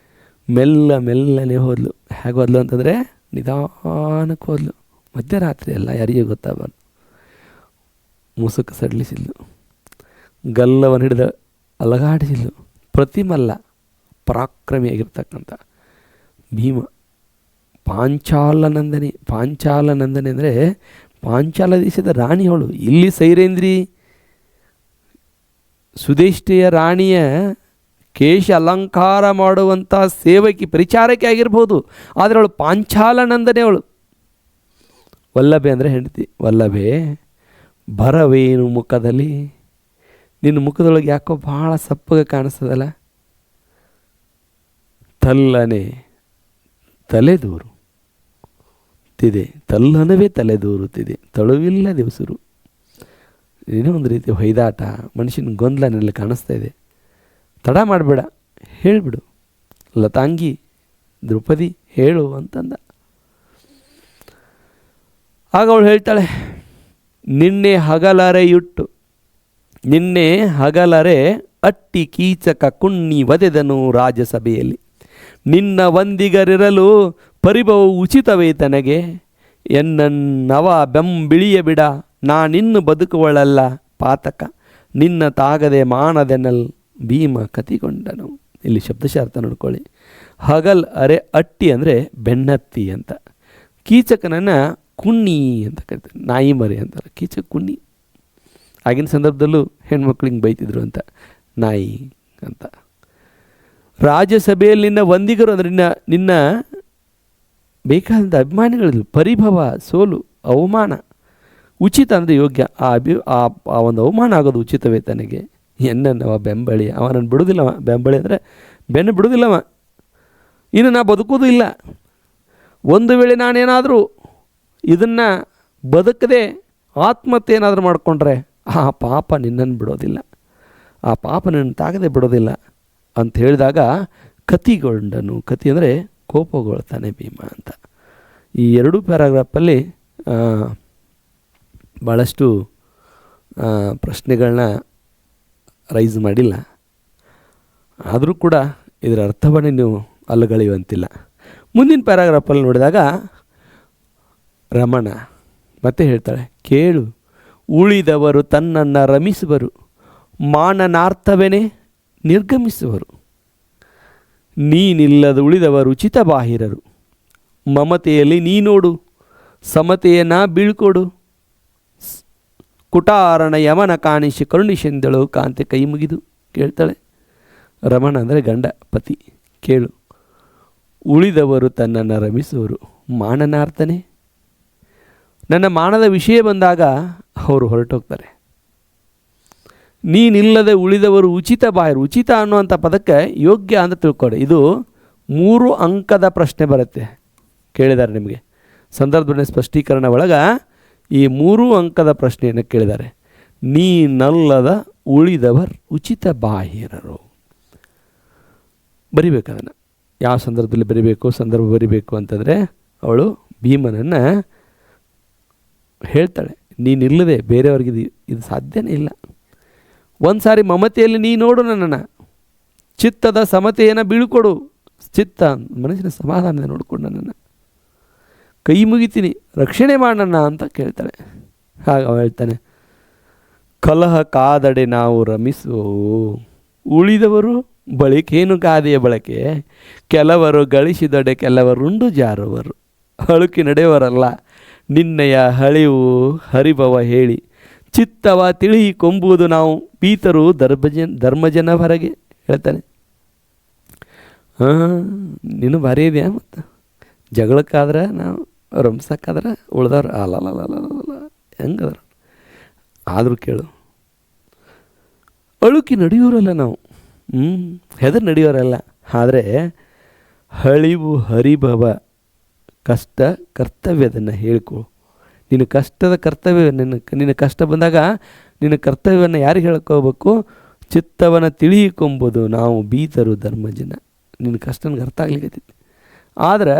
ಮೆಲ್ಲ ಮೆಲ್ಲನೆ ಹೋದ್ಲು. ಹೇಗೆ ಹೋದ್ಲು ಅಂತಂದರೆ ನಿಧಾನಕ್ಕೆ ಹೋದ್ಲು. ಮಧ್ಯರಾತ್ರಿ ಎಲ್ಲ ಯಾರಿಗೆ ಗೊತ್ತಾಗಬಾರ್ದು. ಮುಸುಕು ಸಡಿಲಿಸಿದ್ಲು, ಗಲ್ಲವನ್ನು ಹಿಡಿದ ಅಲಗಾಡಿಸಿದ್ಲು. ಪ್ರತಿಮಲ್ಲ, ಪರಾಕ್ರಮಿಯಾಗಿರ್ತಕ್ಕಂಥ ಭೀಮ. ಪಾಂಚಾಲನಂದನೆ, ಪಾಂಚಾಲನಂದನೆ ಅಂದರೆ ಪಾಂಚಾಲ ದೇಶದ ರಾಣಿಯವಳು. ಇಲ್ಲಿ ಸೈರೇಂದ್ರಿ ಸುದೇಷ್ಟಿಯ ರಾಣಿಯ ಕೇಶ ಅಲಂಕಾರ ಮಾಡುವಂಥ ಸೇವಕಿ, ಪರಿಚಾರಕ್ಕೆ ಆಗಿರ್ಬೋದು, ಆದರೆ ಅವಳು ಪಾಂಚಾಲನಂದನೆ. ಅವಳು ವಲ್ಲಭೆ ಅಂದರೆ ಹೆಂಡತಿ. ವಲ್ಲಭೆ ಭರವೇನು ಮುಖದಲ್ಲಿ, ನಿನ್ನ ಮುಖದೊಳಗೆ ಯಾಕೋ ಭಾಳ ಸಪ್ಪಗೆ ಕಾಣಿಸ್ತದಲ್ಲ. ತಲ್ಲನೆ ತಲೆದೂರು ತಿದೆ, ತಲ್ಲನವೇ ತಲೆದೂರುತ್ತಿದೆ, ತಳುವಿಲ್ಲ ದಿವಸರು. ಏನೋ ಒಂದು ರೀತಿ ಹೊಯ್ದಾಟ, ಮನುಷ್ಯನ ಗೊಂದಲ ನೆಲ್ಲ ಕಾಣಿಸ್ತಾ ಇದೆ. ತಡ ಮಾಡಬೇಡ, ಹೇಳಿಬಿಡು ಲತಾಂಗಿ, ದ್ರೌಪದಿ ಹೇಳು ಅಂತಂದ. ಆಗ ಅವಳು ಹೇಳ್ತಾಳೆ, ನಿನ್ನೆ ಹಗಲರೆ ಅಟ್ಟಿ ಕೀಚಕ ಕುಣ್ಣಿ ವದೆದನು ರಾಜಸಭೆಯಲ್ಲಿ. ನಿನ್ನ ವಂದಿಗರಿರಲು ಪರಿಭವವು ಉಚಿತವೇ ತನಗೆ. ಎನ್ನವ ಬೆಂಬಿಳಿಯ ಬಿಡ ನಾನಿನ್ನು ಬದುಕುವಳಲ್ಲ ಪಾತಕ. ನಿನ್ನ ತಾಗದೆ ಮಾನದೆನಲ್ ಭೀಮ ಕತಿಗೊಂಡನು. ಇಲ್ಲಿ ಶಬ್ದಶಾರ್ಥ ನೋಡ್ಕೊಳ್ಳಿ. ಹಗಲ್ ಅರೆ ಅಟ್ಟಿ ಅಂದರೆ ಬೆನ್ನತ್ತಿ ಅಂತ, ಕೀಚಕನನ್ನು ಕುಣ್ಣಿ ಅಂತ ಕರಿತಾರೆ, ನಾಯಿ ಮರಿ ಅಂತಾರೆ. ಕೀಚಕ ಕುಣ್ಣಿ, ಆಗಿನ ಸಂದರ್ಭದಲ್ಲೂ ಹೆಣ್ಮಕ್ಳು ಹಿಂಗೆ ಬೈತಿದ್ರು ಅಂತ, ನಾಯಿ ಅಂತ. ರಾಜ್ಯಸಭೆಯಲ್ಲಿ ನಿನ್ನ ವಂದಿಗರು ಅಂದರೆ ನಿನ್ನ ಬೇಕಾದಂಥ ಅಭಿಮಾನಿಗಳಿದ್ರು. ಪರಿಭವ, ಸೋಲು, ಅವಮಾನ. ಉಚಿತ ಅಂದರೆ ಯೋಗ್ಯ. ಆ ಒಂದು ಅವಮಾನ ಆಗೋದು ಉಚಿತವೇ ತನಗೆ. ಎನ್ನವ ಬೆಂಬಳಿ, ಅವನನ್ನು ಬಿಡೋದಿಲ್ಲವ. ಬೆಂಬಳಿ ಅಂದರೆ ಬೆನ್ನು ಬಿಡೋದಿಲ್ಲವ. ಇನ್ನು ನಾ ಬದುಕೋದು ಇಲ್ಲ. ಒಂದು ವೇಳೆ ನಾನೇನಾದರೂ ಇದನ್ನು ಬದುಕದೆ ಆತ್ಮಹತ್ಯೆ ಏನಾದರೂ ಮಾಡಿಕೊಂಡ್ರೆ ಆ ಪಾಪ ನಿನ್ನನ್ನು ಬಿಡೋದಿಲ್ಲ, ಆ ಪಾಪ ನಿನ್ನ ತಾಗದೆ ಬಿಡೋದಿಲ್ಲ ಅಂತ ಹೇಳಿದಾಗ ಕತಿಗೊಂಡನು. ಕತಿ ಅಂದರೆ ಕೋಪಗೊಳ್ತಾನೆ ಭೀಮ ಅಂತ. ಈ ಎರಡೂ ಪ್ಯಾರಾಗ್ರಾಫಲ್ಲಿ ಭಾಳಷ್ಟು ಪ್ರಶ್ನೆಗಳನ್ನ ರೈಸ್ ಮಾಡಿಲ್ಲ. ಆದರೂ ಕೂಡ ಇದರ ಅರ್ಥವನ್ನೇ ನೀವು ಅಲ್ಲಗಳೆಯುವಂತಿಲ್ಲ. ಮುಂದಿನ ಪ್ಯಾರಾಗ್ರಾಫಲ್ಲಿ ನೋಡಿದಾಗ ರಮಣ ಮತ್ತೆ ಹೇಳ್ತಾಳೆ, ಕೇಳು ಉಳಿದವರು ತನ್ನನ್ನು ರಮಿಸುವರು, ಮಾನನಾರ್ಥವೇನೆ ನಿರ್ಗಮಿಸುವರು. ನೀನಿಲ್ಲದ ಉಳಿದವರು ಉಚಿತ ಬಾಹಿರರು. ಮಮತೆಯಲ್ಲಿ ನೀ ನೋಡು, ಸಮತೆಯನ್ನು ಬೀಳ್ಕೊಡು. ಕುಟಾರಣ ಯಮನ ಕಾಣಿಸಿ ಕರುಣಿಸೆಂದಳು ಕಾಂತೆ ಕೈ ಮುಗಿದು. ಕೇಳ್ತಾಳೆ. ರಮಣ ಅಂದರೆ ಗಂಡ, ಪತಿ. ಕೇಳು, ಉಳಿದವರು ತನ್ನನ್ನು ರಮಿಸುವರು, ಮಾನನಾರ್ಥನೇ. ನನ್ನ ಮಾನದ ವಿಷಯ ಬಂದಾಗ ಅವರು ಹೊರಟೋಗ್ತಾರೆ. ನೀನಿಲ್ಲದೆ ಉಳಿದವರು ಉಚಿತ ಬಾಹಿರು. ಉಚಿತ ಅನ್ನುವಂಥ ಪದಕ್ಕೆ ಯೋಗ್ಯ ಅಂತ ತಿಳ್ಕೊಡಿ. ಇದು 3 ಅಂಕದ ಪ್ರಶ್ನೆ ಬರುತ್ತೆ. ಕೇಳಿದ್ದಾರೆ ನಿಮಗೆ ಸಂದರ್ಭದ ಸ್ಪಷ್ಟೀಕರಣ ಒಳಗೆ ಈ 3 ಅಂಕದ ಪ್ರಶ್ನೆಯನ್ನು ಕೇಳಿದ್ದಾರೆ. ನೀನಲ್ಲದ ಉಳಿದವರು ಉಚಿತ ಬಾಹಿರರು. ಬರಿಬೇಕು ಅದನ್ನು. ಯಾವ ಸಂದರ್ಭದಲ್ಲಿ ಬರಿಬೇಕು, ಸಂದರ್ಭ ಬರಿಬೇಕು ಅಂತಂದರೆ ಅವಳು ಭೀಮನನ್ನು ಹೇಳ್ತಾಳೆ, ನೀನಿಲ್ಲದೆ ಬೇರೆಯವ್ರಿಗೆ ಇದು ಸಾಧ್ಯನೇ ಇಲ್ಲ. ಒಂದು ಸಾರಿ ಮಮತೆಯಲ್ಲಿ ನೀ ನೋಡು ನನ್ನನ್ನು, ಚಿತ್ತದ ಸಮತೆಯನ್ನು ಬೀಳ್ಕೊಡು. ಚಿತ್ತ ಮನಸ್ಸಿನ ಸಮಾಧಾನದ ನೋಡ್ಕೊಂಡು ನನ್ನನ್ನು ಕೈ ಮುಗಿತೀನಿ, ರಕ್ಷಣೆ ಮಾಡೋಣ ಅಂತ ಕೇಳ್ತಾಳೆ. ಆಗ ಅವ ಹೇಳ್ತಾನೆ, ಕಲಹ ಕಾದಡೆ ನಾವು ರಮಿಸುವು, ಉಳಿದವರು ಬಳಿಕೇನು ಕಾದೆಯ ಬಳಕೆ. ಕೆಲವರು ಗಳಿಸಿದಡೆ ಕೆಲವರುಂಡು ಜಾರುವರು, ಅಳುಕಿ ನಡೆಯವರಲ್ಲ ನಿನ್ನೆಯ ಹಳಿವು ಹರಿಭವ ಹೇಳಿ. ಚಿತ್ತವ ತಿಳಿ ಕೊಂಬುವುದು ನಾವು ಪೀತರು ಧರ್ಮಜನ ಹೊರಗೆ. ಹೇಳ್ತಾನೆ, ನೀನು ಭಾರಿ ಇದೆಯಾ, ಮತ್ತು ಜಗಳಕ್ಕಾದ್ರೆ ನಾವು ರಂಸಕ್ಕಾದ್ರೆ ಉಳ್ದವ್ರು ಅಲ್ಲ ಹೆಂಗದ್ರ. ಆದರೂ ಕೇಳು, ಅಳುಕಿ ನಡೆಯೋರಲ್ಲ ನಾವು, ಹೆದರ್ ನಡೆಯೋರಲ್ಲ. ಆದರೆ ಹಳಿವು ಹರಿಭವ ಕಷ್ಟ ಕರ್ತವ್ಯದನ್ನು ಹೇಳ್ಕೊ. ನಿನ್ನ ಕಷ್ಟದ ಕರ್ತವ್ಯ, ನಿನ್ನ ಕಷ್ಟ ಬಂದಾಗ ನಿನ್ನ ಕರ್ತವ್ಯವನ್ನು ಯಾರಿಗೆ ಹೇಳ್ಕೋಬೇಕು? ಚಿತ್ತವನ್ನು ತಿಳಿಯಿಕೊಂಬುದು ನಾವು ಬೀತರು ಧರ್ಮಜನ. ನಿನ್ನ ಕಷ್ಟ ನನಗೆ ಅರ್ಥ ಆಗ್ಲಿಕ್ಕೈತಿ. ಆದರೆ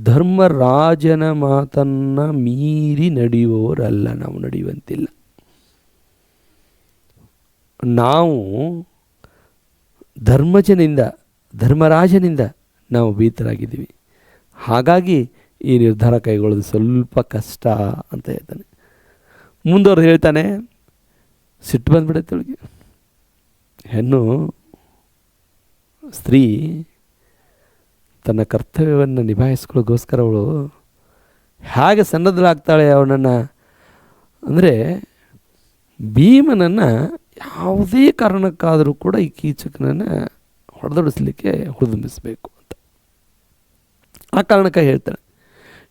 ಧರ್ಮರಾಜನ ಮಾತನ್ನು ಮೀರಿ ನಡೆಯುವವರಲ್ಲ ನಾವು, ನಡೆಯುವಂತಿಲ್ಲ. ನಾವು ಧರ್ಮರಾಜನಿಂದ ನಾವು ಭೀತರಾಗಿದ್ದೀವಿ. ಹಾಗಾಗಿ ಈ ನಿರ್ಧಾರ ಕೈಗೊಳ್ಳೋದು ಸ್ವಲ್ಪ ಕಷ್ಟ ಅಂತ ಹೇಳ್ತಾನೆ. ಮುಂದವ್ರು ಹೇಳ್ತಾನೆ, ಸಿಟ್ಟು ಬಂದ್ಬಿಡುತ್ತೆ ಅವಳಿಗೆ. ಹೆಣ್ಣು ಸ್ತ್ರೀ ತನ್ನ ಕರ್ತವ್ಯವನ್ನು ನಿಭಾಯಿಸ್ಕೊಳ್ಳೋಗೋಸ್ಕರ ಅವಳು ಹೇಗೆ ಸನ್ನದ್ಧಳಾಗ್ತಾಳೆ ಅವನನ್ನು ಅಂದರೆ, ಭೀಮನನ್ನು ಯಾವುದೇ ಕಾರಣಕ್ಕಾದರೂ ಕೂಡ ಈ ಕೀಚಕನನ್ನು ಹೊಡೆದೊಡಿಸ್ಲಿಕ್ಕೆ ಹುರಿದುಂಬಿಸಬೇಕು ಅಂತ. ಆ ಕಾರಣಕ್ಕೆ ಹೇಳ್ತಾಳೆ,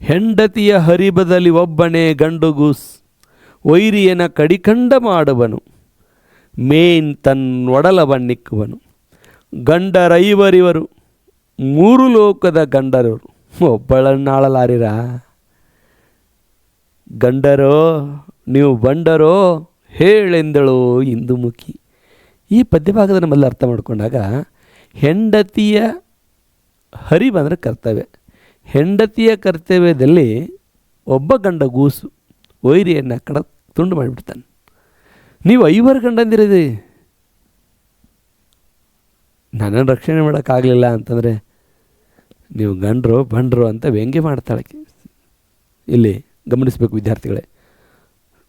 ಹೆಂಡತಿಯ ಹರಿಬದಲ್ಲಿ ಒಬ್ಬನೇ ಗಂಡುಗೂಸ್ ವೈರಿಯನ ಕಡಿಕಂಡ ಮಾಡುವನು, ಮೇನ್ ತನ್ನೊಡಲವನ್ನಿಕ್ಕುವನು. ಗಂಡರೈವರಿವರು 3 ಲೋಕದ ಗಂಡರವರು ಒಬ್ಬಳನ್ನಾಳಲಾರಿರ. ಗಂಡರೋ ನೀವು ಬಂಡರೋ ಹೇಳೆಂದಳೋ ಇಂದುಮುಖಿ. ಈ ಪದ್ಯಭಾಗದ ನಮ್ಮಲ್ಲಿ ಅರ್ಥ ಮಾಡಿಕೊಂಡಾಗ ಹೆಂಡತಿಯ ಹರಿವು ಅಂದರೆ ಕರ್ತವ್ಯ. ಹೆಂಡತಿಯ ಕರ್ತವ್ಯದಲ್ಲಿ ಒಬ್ಬ ಗಂಡ ಗೂಸು ವೈರಿಯನ್ನು ತುಂಡು ಮಾಡಿಬಿಡ್ತಾನೆ. ನೀವು 5 ಗಂಡಂದಿರಿದೆ, ನನ್ನನ್ನು ರಕ್ಷಣೆ ಮಾಡೋಕ್ಕಾಗಲಿಲ್ಲ ಅಂತಂದರೆ ನೀವು ಗಂಡರು ಬಂಡರು ಅಂತ ವ್ಯಂಗ್ಯ ಮಾಡ್ತಾಳೆ. ಇಲ್ಲಿ ಗಮನಿಸಬೇಕು ವಿದ್ಯಾರ್ಥಿಗಳೇ,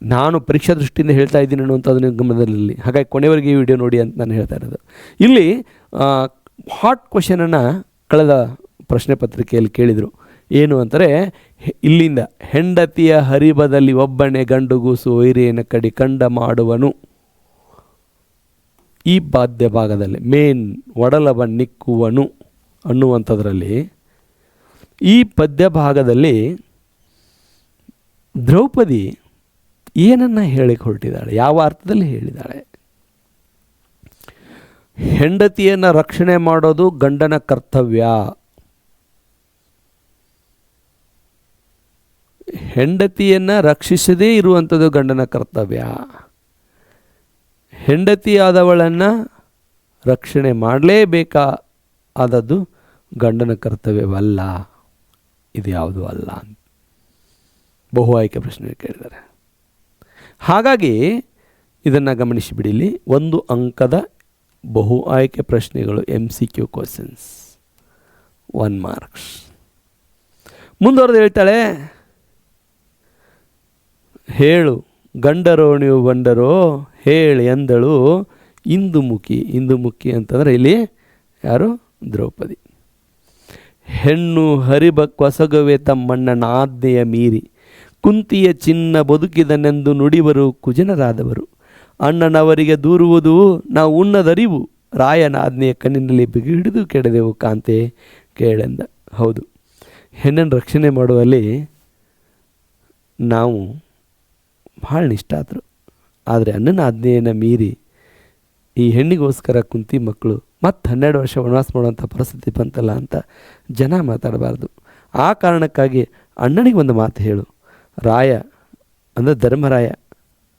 ನಾನು ಪರೀಕ್ಷಾ ದೃಷ್ಟಿಯಿಂದ ಹೇಳ್ತಾ ಇದ್ದೀನಿ ಅನ್ನುವಂಥದ್ದು ನೀವು ಗಮನದಲ್ಲಿ. ಹಾಗಾಗಿ ಕೊನೆವರೆಗೆ ಈ ವಿಡಿಯೋ ನೋಡಿ ಅಂತ ನಾನು ಹೇಳ್ತಾ ಇರೋದು. ಇಲ್ಲಿ ಹಾಟ್ ಕ್ವಶನನ್ನು ಕಳೆದ ಪ್ರಶ್ನೆ ಪತ್ರಿಕೆಯಲ್ಲಿ ಕೇಳಿದರು. ಏನು ಅಂತಾರೆ, ಇಲ್ಲಿಂದ ಹೆಂಡತಿಯ ಹರಿಬದಲ್ಲಿ ಒಬ್ಬನೇ ಗಂಡುಗೂಸು ವೈರಿಯನ ಕಡಿ ಕಂಡ ಮಾಡುವನು. ಈ ಬಾಧ್ಯ ಭಾಗದಲ್ಲಿ ಮೇನ್ ಒಡಲವ ನಿಕ್ಕುವನು ಅನ್ನುವಂಥದ್ರಲ್ಲಿ ಈ ಪದ್ಯ ಭಾಗದಲ್ಲಿ ದ್ರೌಪದಿ ಏನನ್ನು ಹೇಳಿಕ್ಕೆ ಹೊರಟಿದ್ದಾಳೆ, ಯಾವ ಅರ್ಥದಲ್ಲಿ ಹೇಳಿದ್ದಾಳೆ? ಹೆಂಡತಿಯನ್ನು ರಕ್ಷಣೆ ಮಾಡೋದು ಗಂಡನ ಕರ್ತವ್ಯ. ಹೆಂಡತಿಯನ್ನು ರಕ್ಷಿಸದೇ ಇರುವಂಥದ್ದು ಗಂಡನ ಕರ್ತವ್ಯ. ಹೆಂಡತಿಯಾದವಳನ್ನು ರಕ್ಷಣೆ ಮಾಡಲೇಬೇಕಾದದ್ದು ಗಂಡನ ಕರ್ತವ್ಯವಲ್ಲ. ಇದು ಯಾವುದೂ ಅಲ್ಲ. ಬಹು ಆಯ್ಕೆ ಪ್ರಶ್ನೆ ಕೇಳಿದ್ದಾರೆ. ಹಾಗಾಗಿ ಇದನ್ನು ಗಮನಿಸಿಬಿಡಿ. ಇಲ್ಲಿ 1 ಅಂಕದ ಬಹು ಆಯ್ಕೆ ಪ್ರಶ್ನೆಗಳು, MCQ ಕ್ವಶನ್ಸ್, 1 ಮಾರ್ಕ್ಸ್. ಮುಂದುವರೆದು ಹೇಳ್ತಾಳೆ, ಹೇಳು ಗಂಡರೋ ನೀವು ಬಂಡರೋ ಹೇಳಿ ಎಂದಳು ಇಂದುಮುಖಿ. ಇಂದುಮುಖಿ ಅಂತಂದರೆ ಇಲ್ಲಿ ಯಾರು? ದ್ರೌಪದಿ. ಹೆಣ್ಣು ಹರಿಬ ಕೊಸಗವೇ ತಮ್ಮಣ್ಣನ ಆಜ್ಞೆಯ ಮೀರಿ ಕುಂತಿಯ ಚಿನ್ನ ಬದುಕಿದನೆಂದು ನುಡಿವರು ಕುಜನರಾದವರು. ಅಣ್ಣನವರಿಗೆ ದೂರುವುದು ನಾವು ಉಣ್ಣದರಿವು, ರಾಯನ ಆಜ್ಞೆಯ ಕಣ್ಣಿನಲ್ಲಿ ಬಿಗಿ ಹಿಡಿದು ಕೆಡದೆವು ಕಾಂತೆ ಕೇಳೆಂದ. ಹೌದು, ಹೆಣ್ಣನ್ನು ರಕ್ಷಣೆ ಮಾಡುವಲ್ಲಿ ನಾವು ಭಾಳ ನಿಷ್ಠಾತರು. ಆದರೆ ಅಣ್ಣನ ಆಜ್ಞೆಯನ್ನು ಮೀರಿ ಈ ಹೆಣ್ಣಿಗೋಸ್ಕರ ಕುಂತಿ ಮಕ್ಕಳು ಮತ್ತು 12 ವರ್ಷ ವನವಾಸ ಮಾಡುವಂಥ ಪರಿಸ್ಥಿತಿ ಬಂತಲ್ಲ ಅಂತ ಜನ ಮಾತಾಡಬಾರ್ದು. ಆ ಕಾರಣಕ್ಕಾಗಿ ಅಣ್ಣನಿಗೆ ಒಂದು ಮಾತು ಹೇಳು. ರಾಯ ಅಂದರೆ ಧರ್ಮರಾಯ,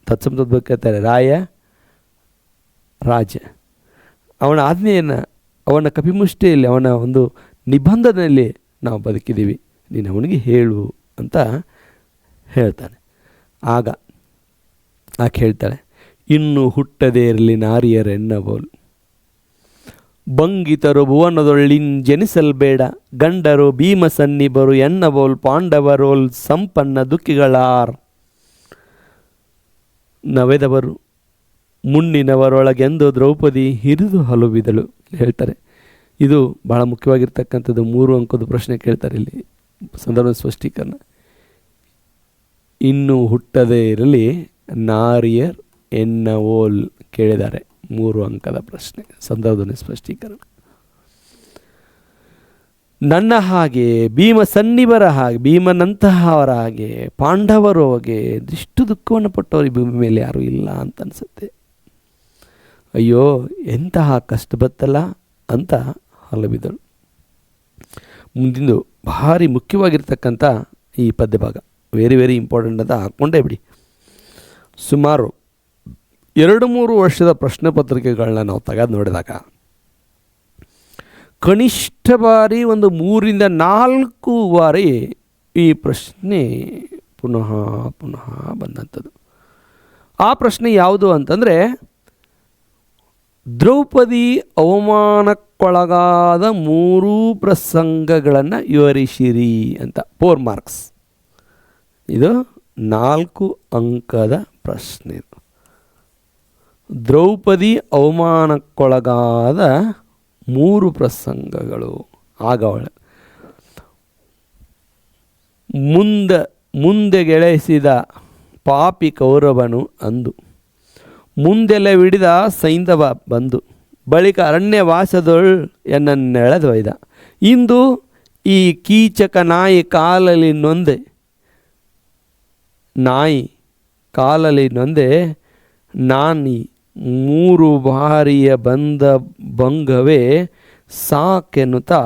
ತತ್ಸಂಬಂಧ ಕೇಳ್ತಾರೆ, ರಾಯ ರಾಜ, ಅವನ ಆಜ್ಞೆಯನ್ನು, ಅವನ ಕಪಿಮುಷ್ಟಿಯಲ್ಲಿ, ಅವನ ಒಂದು ನಿಬಂಧನೆಯಲ್ಲಿ ನಾವು ಬದುಕಿದ್ದೀವಿ, ನೀನು ಅವನಿಗೆ ಹೇಳು ಅಂತ ಹೇಳ್ತಾನೆ. ಆಗ ಆಕೆ ಹೇಳ್ತಾಳೆ, ಇನ್ನು ಹುಟ್ಟದೇ ಇರಲಿ ನಾರಿಯರೆನ್ನಬೋಲು ಬಂಗಿತರು ಭುವನದೊಳ್ಳಿನ್ ಜನಿಸಲ್ಬೇಡ, ಗಂಡರು ಭೀಮಸನ್ನಿಬರು ಎನ್ನಬೋಲ್ ಪಾಂಡವರೋಲ್ ಸಂಪನ್ನ ದುಃಖಿಗಳಾರ್ ನವೆದವರು ಮುನ್ನಿನವರೊಳಗೆಂದು ದ್ರೌಪದಿ ಹಿರಿದು ಹಲುಬಿದಳು ಹೇಳ್ತಾರೆ. ಇದು ಭಾಳ ಮುಖ್ಯವಾಗಿರ್ತಕ್ಕಂಥದ್ದು. 3 ಅಂಕದ ಪ್ರಶ್ನೆ ಕೇಳ್ತಾರೆ ಇಲ್ಲಿ, ಸಂದರ್ಭ ಸ್ಪಷ್ಟೀಕರಣ. ಇನ್ನು ಹುಟ್ಟದೇ ಇರಲಿ ನಾರಿಯರ್ ಎನ್ನವೋಲ್ ಕೇಳಿದ್ದಾರೆ. 3 ಅಂಕದ ಪ್ರಶ್ನೆ, ಸಂದರ್ಭ ಸ್ಪಷ್ಟೀಕರಣ. ನನ್ನ ಹಾಗೆ ಭೀಮ ಸನ್ನಿವರ ಹಾಗೆ, ಭೀಮನಂತಹವರ ಹಾಗೆ, ಪಾಂಡವರು ಹಾಗೆ ಇಷ್ಟು ದುಃಖವನ್ನು ಪಟ್ಟವರು ಈ ಭೂಮಿ ಮೇಲೆ ಯಾರೂ ಇಲ್ಲ ಅಂತ ಅನಿಸುತ್ತೆ. ಅಯ್ಯೋ ಎಂತಹ ಕಷ್ಟ ಬತ್ತಲ್ಲ ಅಂತ ಹಲಬಿದಳು. ಮುಂದಿಂದು ಭಾರಿ ಮುಖ್ಯವಾಗಿರ್ತಕ್ಕಂಥ ಈ ಪದ್ಯ ಭಾಗ, ವೆರಿ ಇಂಪಾರ್ಟೆಂಟ್ ಅಂತ ಹಾಕ್ಕೊಂಡೇ ಬಿಡಿ. ಸುಮಾರು 2-3 ವರ್ಷದ ಪ್ರಶ್ನೆ ಪತ್ರಿಕೆಗಳನ್ನ ನಾವು ತೆಗೆದು ನೋಡಿದಾಗ ಕನಿಷ್ಠ ಬಾರಿ ಒಂದು 3-4 ಬಾರಿ ಈ ಪ್ರಶ್ನೆ ಪುನಃ ಬಂದಂಥದ್ದು. ಆ ಪ್ರಶ್ನೆ ಯಾವುದು ಅಂತಂದರೆ, ದ್ರೌಪದಿ ಅವಮಾನಕ್ಕೊಳಗಾದ 3 ಪ್ರಸಂಗಗಳನ್ನು ವಿವರಿಸಿರಿ ಅಂತ. 4 ಮಾರ್ಕ್ಸ್. ಇದು 4 ಅಂಕದ ಪ್ರಶ್ನೆ. ದ್ರೌಪದಿ ಅವಮಾನಕ್ಕೊಳಗಾದ 3 ಪ್ರಸಂಗಗಳು. ಆಗ ಅವಳು ಮುಂದೆ ಗೆಳೆಸಿದ ಪಾಪಿ ಕೌರವನು ಅಂದು, ಮುಂದೆಲ್ಲ ವಿಡಿದ ಸೈಂಧವ ಬಂದು, ಬಳಿಕ ಅರಣ್ಯವಾಸದೊಳ್ ಎನ್ನನ್ನೆಳೆದೊಯ್ದ. ಇಂದು ಈ ಕೀಚಕ ನಾಯಿ ಕಾಲಲ್ಲಿ ನೊಂದೆ ನಾನಿ 3 ಬಾರಿಯ ಬಂದ ಭಂಗವೇ ಸಾಕೆನ್ನುತ್ತಾ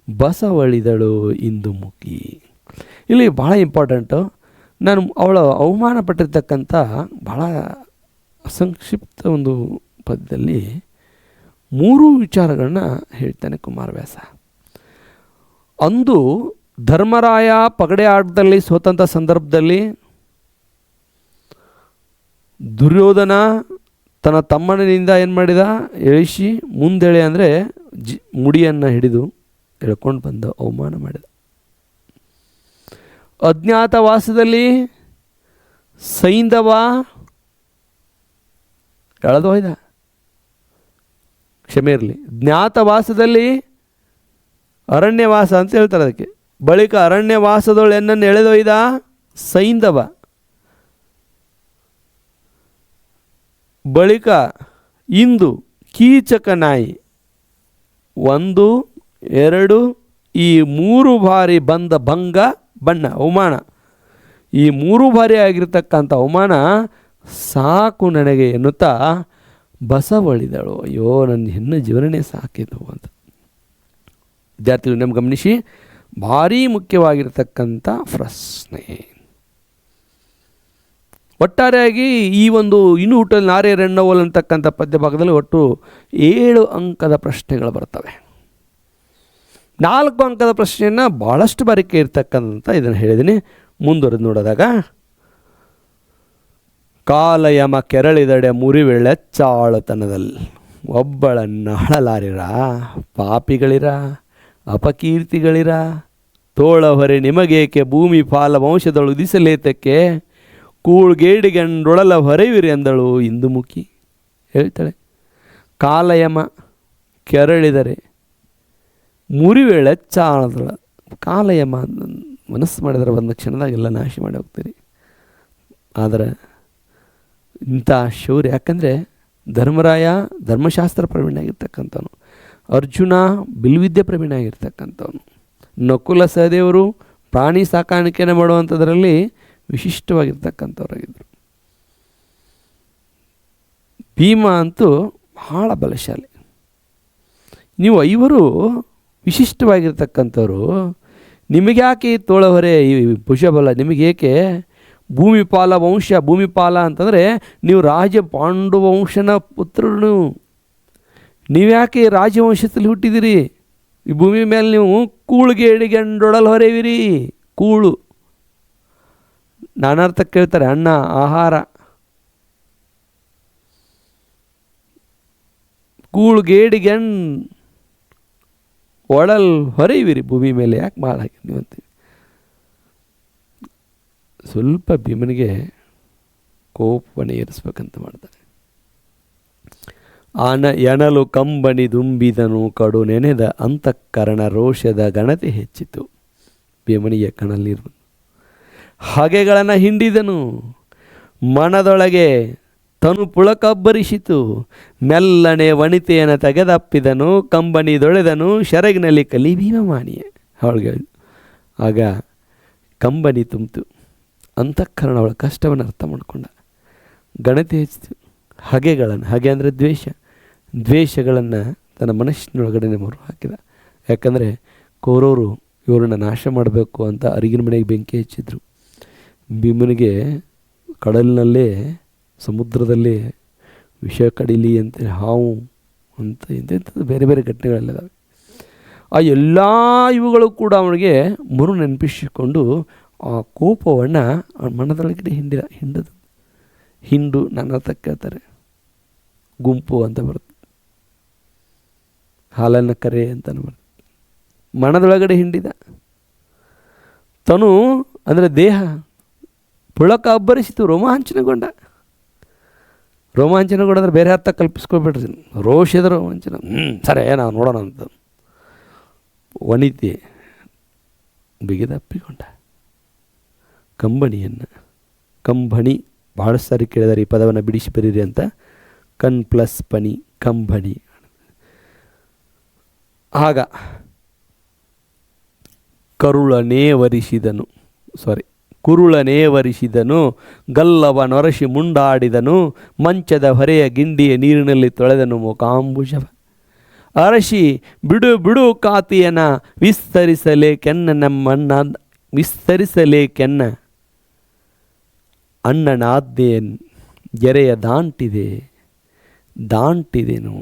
ಬಸವಳಿದಳು ಇಂದುಮುಖಿ. ಇಲ್ಲಿ ಭಾಳ ಇಂಪಾರ್ಟೆಂಟು. ನಾನು ಅವಳು ಅವಮಾನ ಪಟ್ಟಿರ್ತಕ್ಕಂಥ ಭಾಳ ಸಂಕ್ಷಿಪ್ತ ಒಂದು ಪದ್ಯದಲ್ಲಿ 3 ವಿಚಾರಗಳನ್ನ ಹೇಳ್ತಾನೆ ಕುಮಾರವ್ಯಾಸ. ಅಂದು ಧರ್ಮರಾಯ ಪಗಡೆ ಆಟದಲ್ಲಿ ಸೋತಂಥ ಸಂದರ್ಭದಲ್ಲಿ ದುರ್ಯೋಧನ ತನ್ನ ತಮ್ಮನಿಂದ ಏನು ಮಾಡಿದ, ಎಳಿಸಿ ಮುಂದೆಳೆ ಅಂದರೆ ಮುಡಿಯನ್ನು ಹಿಡಿದು ಎಳ್ಕೊಂಡು ಬಂದ ಅವಮಾನ ಮಾಡಿದ. ಅಜ್ಞಾತವಾಸದಲ್ಲಿ ಸೈಂಧವ ಎಳೆದು ಹೋಯ್ದ, ಕ್ಷಮೆ ಇರಲಿ, ಜ್ಞಾತವಾಸದಲ್ಲಿ ಅರಣ್ಯವಾಸ ಅಂತ ಹೇಳ್ತಾರೆ ಅದಕ್ಕೆ. ಬಳಿಕ ಅರಣ್ಯವಾಸದೊಳು ಎನ್ನನ್ನು ಎಳೆದೊಯ್ದ ಸೈಂಧವ. ಬಳಿಕ ಇಂದು ಕೀಚಕ ನಾಯಿ 1, 2 ಈ 3 ಬಾರಿ ಬಂದ ಭಂಗ ಬಣ್ಣ ಅವಮಾನ, ಈ 3 ಬಾರಿ ಆಗಿರ್ತಕ್ಕಂಥ ಅವಮಾನ ಸಾಕು ನನಗೆ ಎನ್ನುತ್ತಾ ಬಸವಳಿದಳು. ಅಯ್ಯೋ ನನ್ನ ಹೆಣ್ಣು ಜೀವನನೇ ಸಾಕಿದ್ದು ಅಂತ. ವಿದ್ಯಾರ್ಥಿಗಳು ನಮ್ಗೆ ಗಮನಿಸಿ, ಭಾರೀ ಮುಖ್ಯವಾಗಿರ್ತಕ್ಕಂಥ ಪ್ರಶ್ನೆ. ಒಟ್ಟಾರೆಯಾಗಿ ಈ ಒಂದು ಇನ್ನು ಹುಟ್ಟಲ್ಲಿ ನಾರೇ ರೆಣ್ಣವಲ್ ಅಂತಕ್ಕಂಥ ಪದ್ಯ ಭಾಗದಲ್ಲಿ ಒಟ್ಟು 7 ಅಂಕದ ಪ್ರಶ್ನೆಗಳು ಬರ್ತವೆ. 4 ಅಂಕದ ಪ್ರಶ್ನೆಯನ್ನು ಭಾಳಷ್ಟು ಬಾರಿಕೆ ಇರ್ತಕ್ಕಂಥ ಇದನ್ನು ಹೇಳಿದ್ದೀನಿ. ಮುಂದುವರೆದು ನೋಡಿದಾಗ, ಕಾಲಯಮ ಕೆರಳಿದಡೆ ಮುರಿವೆಳೆಚ್ಚಾಳತನದಲ್ಲಿ ಒಬ್ಬಳನ್ನು ಅಳಲಾರಿರ ಪಾಪಿಗಳಿರ ಅಪಕೀರ್ತಿಗಳಿರ ತೋಳ ಹೊರೆ ನಿಮಗೇಕೆ ಭೂಮಿ ಪಾಲ ವಂಶದಳು ಉದಿಸಲೇತಕ್ಕೆ ಕೂಳ್ಗೇಡಿಗಂಡೊಳಲ ಹೊರೆವಿರಿ ಅಂದಳು ಇಂದುಮುಖಿ. ಹೇಳ್ತಾಳೆ, ಕಾಲಯಮ ಕೆರಳಿದರೆ ಮುರಿವೆಳೆಚ್ಚಾಳದಳ. ಕಾಲಯಮ ಮನಸ್ಸು ಮಾಡಿದರೆ ಒಂದು ಕ್ಷಣದಾಗೆಲ್ಲ ನಾಶ ಮಾಡಿ ಹೋಗ್ತೀರಿ. ಆದರೆ ಇಂಥ ಶೌರ್ಯ, ಯಾಕಂದರೆ ಧರ್ಮರಾಯ ಧರ್ಮಶಾಸ್ತ್ರ ಪ್ರವೀಣ ಆಗಿರ್ತಕ್ಕಂಥವನು, ಅರ್ಜುನ ಬಿಲ್ವಿದ್ಯೆ ಪ್ರವೀಣ ಆಗಿರ್ತಕ್ಕಂಥವನು, ನಕುಲ ಸಹದೇವರು ಪ್ರಾಣಿ ಸಾಕಾಣಿಕೆಯನ್ನು ಮಾಡುವಂಥದ್ರಲ್ಲಿ ವಿಶಿಷ್ಟವಾಗಿರ್ತಕ್ಕಂಥವರಾಗಿದ್ದರು. ಭೀಮ ಅಂತೂ ಬಹಳ ಬಲಶಾಲಿ. ನೀವು 5 ವಿಶಿಷ್ಟವಾಗಿರ್ತಕ್ಕಂಥವ್ರು, ನಿಮಗ್ಯಾಕೆ ಈ ತೋಳಹೊರೆ, ಈ ಭುಜಬಲ ನಿಮಗೇಕೆ? ಭೂಮಿಪಾಲ ವಂಶ, ಭೂಮಿಪಾಲ ಅಂತಂದರೆ ನೀವು ರಾಜ ಪಾಂಡು ವಂಶನ ಪುತ್ರರು. ನೀವ್ಯಾಕೆ ರಾಜವಂಶದಲ್ಲಿ ಹುಟ್ಟಿದಿರಿ? ಈ ಭೂಮಿ ಮೇಲೆ ನೀವು ಕೂಳ್ಗೇಡಿಗಂಡೊಳಲ್ ಹೊರೆವಿರಿ. ಕೂಳು ನಾನಾರ್ಥಕ್ಕೆ ಕೇಳ್ತಾರೆ, ಅನ್ನ ಆಹಾರ. ಕೂಳ್ಗೇಡಿಗಂಡ್ ಒಳಲ್ ಹೊರೆಯುವಿರಿ, ಭೂಮಿ ಮೇಲೆ ಯಾಕೆ ಭಾಳ ಹಾಕಿದ್ವಿ ಅಂತೀವಿ. ಸ್ವಲ್ಪ ಭೀಮನಿಗೆ ಕೋಪವನ್ನು ಏರಿಸ್ಬೇಕಂತ ಮಾಡ್ತಾರೆ. ಎಣಲು ಕಂಬನಿ ದುಂಬಿದನು ಕಡು ನೆನೆದ ಅಂತಃಕರಣ ರೋಷದ ಗಣತೆ ಹೆಚ್ಚಿತು. ಭೀಮನಿಗೆ ಕಣಲ್ಲಿರು ಹಗೆಗಳನ್ನು ಹಿಂಡಿದನು, ಮನದೊಳಗೆ ತನು ಪುಳಕಬ್ಬರಿಸಿತು. ಮೆಲ್ಲನೆ ವನಿತೆಯನ್ನು ತೆಗೆದಪ್ಪಿದನು, ಕಂಬನಿದೊಳೆದನು ಶರಗಿನಲ್ಲಿ ಕಲಿ ಭೀಮಮಾನಿಯೇ. ಅವಳಿಗೆ ಆಗ ಕಂಬನಿ ತುಂಬಿತು. ಅಂತಃಕರಣ ಅವಳ ಕಷ್ಟವನ್ನು ಅರ್ಥ ಮಾಡಿಕೊಂಡ, ಗಣತೆ ಹೆಚ್ಚಿತು. ಹಗೆಗಳನ್ನು, ಹಗೆ ಅಂದರೆ ದ್ವೇಷ, ದ್ವೇಷಗಳನ್ನು ತನ್ನ ಮನಸ್ಸಿನೊಳಗಡೆ ಮರು ಹಾಕಿದ. ಯಾಕಂದರೆ ಕೌರವರು ಇವ್ರನ್ನ ನಾಶ ಮಾಡಬೇಕು ಅಂತ ಅರಿಗಿನ ಮನೆಗೆ ಬೆಂಕಿ ಹಚ್ಚಿದ್ರು. ಭೀಮನಿಗೆ ಕಡಲಿನಲ್ಲೇ ಸಮುದ್ರದಲ್ಲೇ ವಿಷ ಕಡಿಲಿ ಅಂತೇಳಿ ಹಾವು ಅಂತ ಇಂಥದ್ದು ಬೇರೆ ಬೇರೆ ಘಟನೆಗಳೆಲ್ಲದಾವೆ. ಆ ಎಲ್ಲ ಇವುಗಳು ಕೂಡ ಅವನಿಗೆ ಮರು ನೆನಪಿಸಿಕೊಂಡು ಆ ಕೋಪವನ್ನು ಅವನ ಮನದೊಳಗಡೆ ಹಿಂಡದು. ಹಿಂಡು ನನ್ನ ಹತ್ರ ಕೇಳ್ತಾರೆ, ಗುಂಪು ಅಂತ ಬರುತ್ತೆ, ಹಾಲನ್ನು ಕರೆ ಅಂತ ಬರುತ್ತೆ. ಮನದೊಳಗಡೆ ಹಿಂಡಿದ. ತನು ಅಂದರೆ ದೇಹ ಪುಳಕ ಅಬ್ಬರಿಸಿತು, ರೋಮಾಂಚನಗೊಂಡ್ರೆ ಬೇರೆ ಅರ್ಥ ಕಲ್ಪಿಸ್ಕೊಳ್ಬಿಡ್ರಿ, ರೋಷದ ರೋಮಾಂಚನ. ಸರಿ ನಾವು ನೋಡೋಣ ಅಂತ ವನಿತೆ ಬಿಗಿದಪ್ಪಿಕೊಂಡ. ಕಂಬಣಿಯನ್ನು, ಕಂಬಣಿ ಭಾಳ ಸಾರಿ ಕೇಳಿದಾರೆ ಈ ಪದವನ್ನು ಬಿಡಿಸಿ ಬರೀರಿ ಅಂತ. ಕಣ್ ಪ್ಲಸ್ ಪನಿ, ಕಂಬಣಿ. ಆಗ ಕುರುಳನೇವರಿಸಿದನು, ಗಲ್ಲವ ನೊರಸಿ ಮುಂಡಾಡಿದನು, ಮಂಚದ ಹೊರೆಯ ಗಿಂಡಿಯ ನೀರಿನಲ್ಲಿ ತೊಳೆದನು ಮುಖಾಂಬುಜವ. ಅರಸಿ ಬಿಡು ಬಿಡು ಕಾತಿಯನ ವಿಸ್ತರಿಸಲೇಕೆನ್ನ ಅಣ್ಣನಾದ್ದೇನ್ ಗೆರೆಯ ದಾಂಟಿದೆನು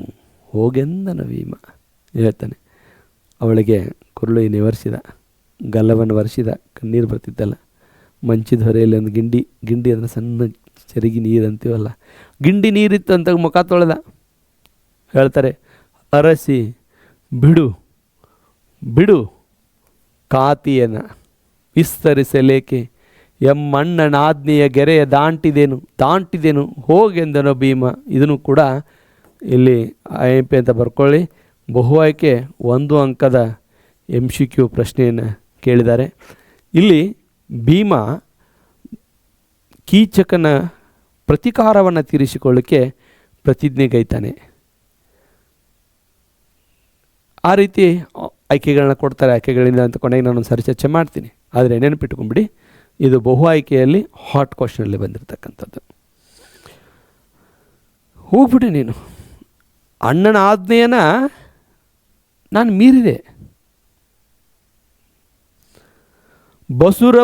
ಹೋಗೆಂದನು ಭೀಮ. ಹೇಳ್ತಾನೆ, ಅವಳಿಗೆ ಕುರುಳಿನ ಒರೆಸಿದ, ಗಲ್ಲವನ್ನು ಒರೆಸಿದ, ಕಣ್ಣೀರು ಬರ್ತಿದ್ದಲ್ಲ. ಮಂಚಿದ ಹೊರೆಯಲ್ಲಿ ಒಂದು ಗಿಂಡಿ ಅಂದರೆ ಸಣ್ಣ ಚರಿಗೆ ನೀರು ಅಂತೀವಲ್ಲ, ಗಿಂಡಿ ನೀರಿತ್ತು ಅಂತ ಮುಖ ತೊಳೆದ. ಹೇಳ್ತಾರೆ, ಅರಸಿ ಬಿಡು ಬಿಡು ಕಾತಿಯನ ವಿಸ್ತರಿಸಲೇಕೆ, ಎಮ್ಮಣ್ಣನಾಜ್ಞೆಯ ಗೆರೆಯ ದಾಂಟಿದೆನು ಹೋಗೆಂದನೋ ಭೀಮ. ಇದನ್ನು ಕೂಡ ಇಲ್ಲಿ IMP ಅಂತ ಬರ್ಕೊಳ್ಳಿ. ಬಹು ಆಯ್ಕೆ 1 ಅಂಕದ MCQ ಪ್ರಶ್ನೆಯನ್ನು ಕೇಳಿದ್ದಾರೆ. ಇಲ್ಲಿ ಭೀಮ ಕೀಚಕನ ಪ್ರತಿಕಾರವನ್ನು ತೀರಿಸಿಕೊಳ್ಳಿಕ್ಕೆ ಪ್ರತಿಜ್ಞೆಗೈತಾನೆ. ಆ ರೀತಿ ಆಯ್ಕೆಗಳನ್ನ ಕೊಡ್ತಾರೆ. ಆಯ್ಕೆಗಳಿಂದ ಅಂತ ಕೊನೆಗೆ ನಾನೊಂದು ಸಾರಿ ಚರ್ಚೆ ಮಾಡ್ತೀನಿ. ಆದರೆ ನೆನಪಿಟ್ಕೊಂಬಿಡಿ, ಇದು ಬಹು ಆಯ್ಕೆಯಲ್ಲಿ ಹಾಟ್ ಕ್ವಶನಲ್ಲಿ ಬಂದಿರತಕ್ಕಂಥದ್ದು. ಹೋಗ್ಬಿಡಿ ನೀನು, ಅಣ್ಣನ ಆಜ್ಞೆಯನ್ನು ನಾನು ಮೀರಿದೆ. ಬಸುರ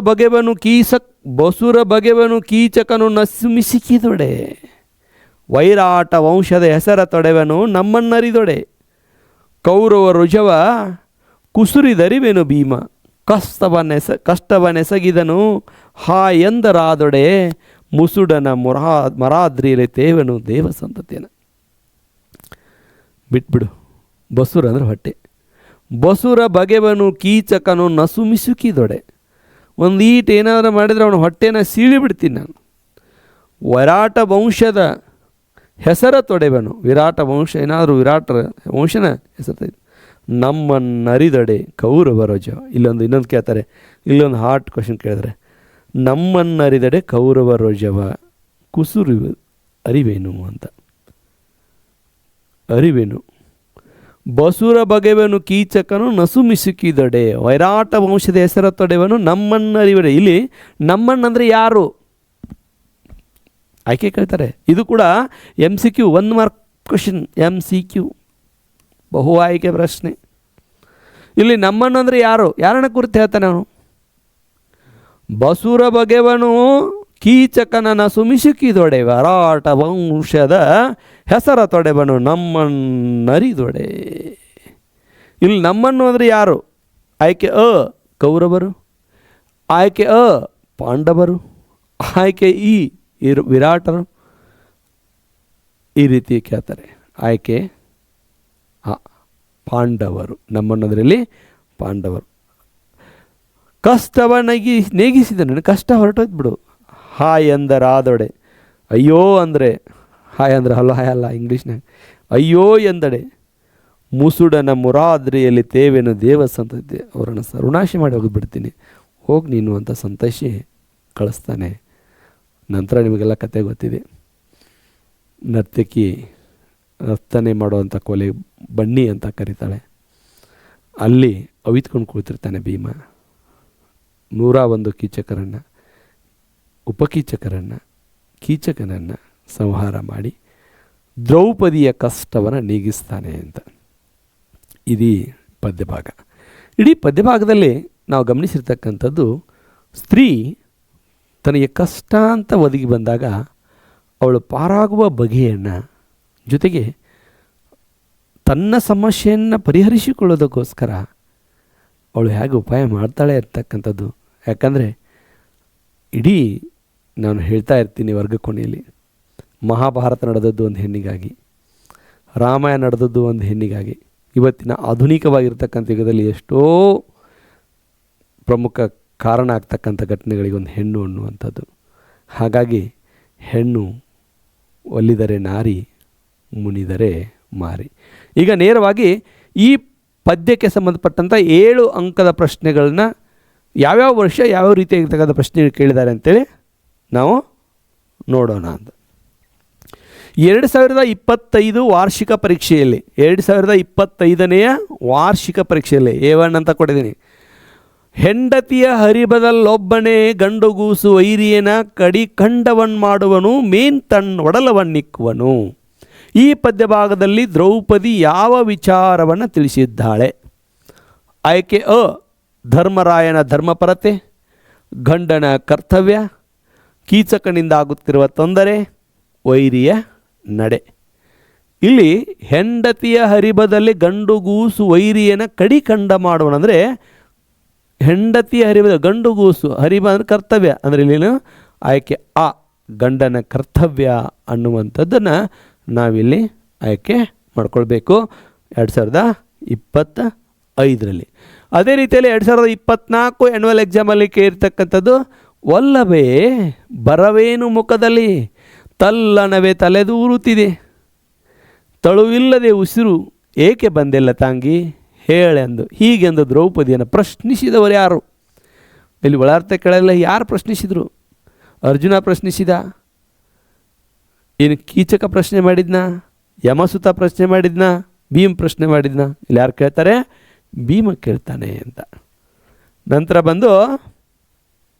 ಬಗೆವನು ಕೀಚಕನು ನಸುಮಿಸಿಕಿದೊಡೆ, ವೈರಾಟ ವಂಶದ ಹೆಸರ ತೊಡೆವನು ನಮ್ಮನ್ನರಿದೊಡೆ, ಕೌರವ ರುಜವ ಕುಸುರಿದರಿವೆನು ಭೀಮ, ಕಷ್ಟವನೆಸಗಿದನು ಹಾ ಎಂದರಾದೊಡೆ, ಮುಸುಡನ ಮರಾದ್ರಿಯಲ್ಲಿ ತೇವನು ದೇವ ಸಂತತಿಯನ. ಬಿಟ್ಬಿಡು. ಬಸುರ ಅಂದರೆ ಹೊಟ್ಟೆ. ಬಸುರ ಬಗೆವನು ಕೀಚಕನು ನಸುಮಿಸುಕಿದೊಡೆ. ಒಂದು ಈಟ್ ಏನಾದರೂ ಮಾಡಿದರೆ ಅವನ ಹೊಟ್ಟೆನ ಸೀಳಿಬಿಡ್ತೀನಿ ನಾನು. ವಿರಾಟ ವಂಶದ ಹೆಸರ ತೊಡೆವನು, ವಿರಾಟ ವಂಶ ಏನಾದರೂ ವಿರಾಟ ವಂಶನ ಹೆಸರು ನಮ್ಮನ್ನರಿದೊಡೆ ಕೌರವ ರಜ. ಇನ್ನೊಂದು ಕೇಳ್ತಾರೆ, ಇಲ್ಲೊಂದು ಹಾರ್ಟ್ ಕ್ವಶನ್ ಕೇಳಿದ್ರೆ, ನಮ್ಮನ್ನರಿದಡೆ ಕೌರವ ರೋಜವ ಕುಸುರು ಅರಿವೇನು ಅಂತ. ಅರಿವೇನು ಬಸುರ ಬಗೆವನು ಕೀಚಕನು ನಸುಮಿಸುಕಿದಡೆ, ವೈರಾಟ ವಂಶದ ಹೆಸರ ತೊಡೆವನು ನಮ್ಮನ್ನರಿವಡೆ. ಇಲ್ಲಿ ನಮ್ಮನ್ನಂದರೆ ಯಾರು ಆಯ್ಕೆ ಕೇಳ್ತಾರೆ. ಇದು ಕೂಡ MCQ 1 ಮಾರ್ಕ್ ಕ್ವಶನ್. MCQ ಬಹು ಆಯ್ಕೆ ಪ್ರಶ್ನೆ. ಇಲ್ಲಿ ನಮ್ಮನ್ನಂದರೆ ಯಾರನ್ನ ಕುರಿತು ಹೇಳ್ತಾನೆ ಅವನು? ಬಸುರ ಬಗೆವನು ಕೀಚಕನ ನಸುಮಿಸುಕಿದೊಡೆ, ವರಾಟ ವಂಶದ ಹೆಸರ ತೊಡೆವನು ನಮ್ಮನ್ನರಿದೊಡೆ. ಇಲ್ಲಿ ನಮ್ಮನ್ನು ಅಂದರೆ ಯಾರು? ಆಯ್ಕೆ ಅ ಕೌರವರು, ಆಯ್ಕೆ ಅ ಪಾಂಡವರು, ಆಯ್ಕೆ ಇ ವಿರಾಟರು. ಈ ರೀತಿ ಕೇಳ್ತಾರೆ. ಆಯ್ಕೆ ಪಾಂಡವರು. ನಮ್ಮನ್ನೋದ್ರಲ್ಲಿ ಪಾಂಡವರು. ಕಷ್ಟವ ನೇಗಿಸಿದನು, ಕಷ್ಟ ಹೊರಟೋಯ್ತು ಬಿಡು. ಹಾಯ್ ಎಂದರಾದೊಡೆ, ಅಯ್ಯೋ ಅಂದರೆ ಹಾಯ್ ಅಂದರೆ ಹಲೋ ಹಾಯ್ ಅಲ್ಲ ಇಂಗ್ಲೀಷ್ನಾಗ, ಅಯ್ಯೋ ಎಂದಡೆ, ಮುಸುಡನ ಮುರಾದ್ರಿಯಲ್ಲಿ ತೇವೆನು ದೇವ ಸಂತತಿ, ಅವರನ್ನು ಸರ್ವನಾಶ ಮಾಡಿ ಹೋಗಿಬಿಡ್ತೀನಿ, ಹೋಗಿ ನೀನು ಅಂತ ಸಂತೈಸಿ ಕಳಿಸ್ತಾನೆ. ನಂತರ ನಿಮಗೆಲ್ಲ ಕತೆ ಗೊತ್ತಿದೆ. ನರ್ತಕಿ ನರ್ತನೆ ಮಾಡುವಂಥ ಕೊಲೆ ಬನ್ನಿ ಅಂತ ಕರೀತಾಳೆ. ಅಲ್ಲಿ ಅವಿತ್ಕೊಂಡು ಕುಳಿತಿರ್ತಾನೆ ಭೀಮ. 101 ಕೀಚಕರನ್ನು, ಉಪಕೀಚಕರನ್ನು, ಕೀಚಕನನ್ನು ಸಂಹಾರ ಮಾಡಿ ದ್ರೌಪದಿಯ ಕಷ್ಟವನ್ನು ನೀಗಿಸ್ತಾನೆ ಅಂತ. ಇದೀ ಪದ್ಯಭಾಗ. ಇಡೀ ಪದ್ಯಭಾಗದಲ್ಲಿ ನಾವು ಗಮನಿಸಿರ್ತಕ್ಕಂಥದ್ದು, ಸ್ತ್ರೀ ತನಗೆ ಕಷ್ಟ ಅಂತ ಒದಗಿ ಬಂದಾಗ ಅವಳು ಪಾರಾಗುವ ಬಗೆಯನ್ನು, ಜೊತೆಗೆ ತನ್ನ ಸಮಸ್ಯೆಯನ್ನು ಪರಿಹರಿಸಿಕೊಳ್ಳೋದಕ್ಕೋಸ್ಕರ ಅವಳು ಹೇಗೆ ಉಪಾಯ ಮಾಡ್ತಾಳೆ ಇರ್ತಕ್ಕಂಥದ್ದು. ಯಾಕಂದರೆ ಇಡೀ ನಾನು ಹೇಳ್ತಾ ಇರ್ತೀನಿ ವರ್ಗ ಕೊನೆಯಲ್ಲಿ, ಮಹಾಭಾರತ ನಡೆದದ್ದು ಒಂದು ಹೆಣ್ಣಿಗಾಗಿ, ರಾಮಾಯಣ ನಡೆದದ್ದು ಒಂದು ಹೆಣ್ಣಿಗಾಗಿ. ಇವತ್ತಿನ ಆಧುನಿಕವಾಗಿರ್ತಕ್ಕಂಥ ಯುಗದಲ್ಲಿ ಎಷ್ಟೋ ಪ್ರಮುಖ ಕಾರಣ ಆಗ್ತಕ್ಕಂಥ ಘಟನೆಗಳಿಗೆ ಒಂದು ಹೆಣ್ಣು ಅನ್ನುವಂಥದ್ದು. ಹಾಗಾಗಿ ಹೆಣ್ಣು ಒಲಿದರೆ ನಾರಿ, ಮುನಿದರೆ ಮಾರಿ. ಈಗ ನೇರವಾಗಿ ಈ ಪದ್ಯಕ್ಕೆ ಸಂಬಂಧಪಟ್ಟಂಥ 7 ಅಂಕದ ಪ್ರಶ್ನೆಗಳನ್ನ ಯಾವ್ಯಾವ ವರ್ಷ ಯಾವ್ಯಾವ ರೀತಿಯಾಗಿರ್ತಕ್ಕಂಥ ಪ್ರಶ್ನೆ ಕೇಳಿದ್ದಾರೆ ಅಂತೇಳಿ ನಾವು ನೋಡೋಣ ಅಂತ. 2025 ವಾರ್ಷಿಕ ಪರೀಕ್ಷೆಯಲ್ಲಿ, 2025ನೇ ವಾರ್ಷಿಕ ಪರೀಕ್ಷೆಯಲ್ಲಿ A1 ಅಂತ ಕೊಟ್ಟಿದ್ದೀನಿ. ಹೆಂಡತಿಯ ಹರಿಬದಲ್ಲೊಬ್ಬನೇ ಗಂಡುಗೂಸು ವೈರಿಯನ ಕಡಿ ಖಂಡವನ್ ಮಾಡುವನು, ಮೇನ್ ತನ್ನ ಒಡಲವನ್ನಿಕ್ಕುವನು. ಈ ಪದ್ಯಭಾಗದಲ್ಲಿ ದ್ರೌಪದಿ ಯಾವ ವಿಚಾರವನ್ನು ತಿಳಿಸಿದ್ದಾಳೆ? ಆಯ್ಕೆ ಅ ಧರ್ಮರಾಯನ ಧರ್ಮಪರತೆ, ಗಂಡನ ಕರ್ತವ್ಯ, ಕೀಚಕನಿಂದ ಆಗುತ್ತಿರುವ ತೊಂದರೆ, ವೈರಿಯ ನಡೆ. ಇಲ್ಲಿ ಹೆಂಡತಿಯ ಹರಿಬದಲ್ಲಿ ಗಂಡುಗೂಸು ವೈರಿಯನ ಕಡಿ ಖಂಡ ಮಾಡುವನಂದರೆ, ಹೆಂಡತಿಯ ಹರಿಬದ ಗಂಡುಗೂಸು, ಹರಿಬ ಅಂದರೆ ಕರ್ತವ್ಯ ಅಂದರೆ ಇಲ್ಲೇನು ಆಯ್ಕೆ ಅ ಗಂಡನ ಕರ್ತವ್ಯ ಅನ್ನುವಂಥದ್ದನ್ನು ನಾವಿಲ್ಲಿ ಆಯ್ಕೆ ಮಾಡ್ಕೊಳ್ಬೇಕು 2025ರಲ್ಲಿ. ಅದೇ ರೀತಿಯಲ್ಲಿ 2024 ಆ್ಯನ್ಯುವಲ್ ಎಕ್ಸಾಮಲ್ಲಿ ಕೇಳಿರ್ತಕ್ಕಂಥದ್ದು, ಒಲ್ಲವೇ ಬರವೇನು ಮುಖದಲ್ಲಿ, ತಲ್ಲಣವೇ ತಲೆದೂರುತ್ತಿದೆ, ತಳುವಿಲ್ಲದೆ ಉಸಿರು ಏಕೆ ಬಂದೆಲ್ಲ ತಾಂಗಿ ಹೇಳೆಂದು, ಹೀಗೆಂದು ದ್ರೌಪದಿಯನ್ನು ಪ್ರಶ್ನಿಸಿದವರು ಯಾರು? ಇಲ್ಲಿ ಒಳಾರ್ಥ ಕೆಳಗೆಲ್ಲ ಯಾರು ಪ್ರಶ್ನಿಸಿದರು? ಅರ್ಜುನ ಪ್ರಶ್ನಿಸಿದ, ಏನು ಕೀಚಕ ಪ್ರಶ್ನೆ ಮಾಡಿದ್ನ, ಯಮಸುತ ಪ್ರಶ್ನೆ ಮಾಡಿದ್ನ, ಭೀಮ್ ಪ್ರಶ್ನೆ ಮಾಡಿದ್ನ? ಇಲ್ಲಿ ಯಾರು ಕೇಳ್ತಾರೆ? ಭೀಮ ಕೇಳ್ತಾನೆ ಅಂತ. ನಂತರ ಬಂದು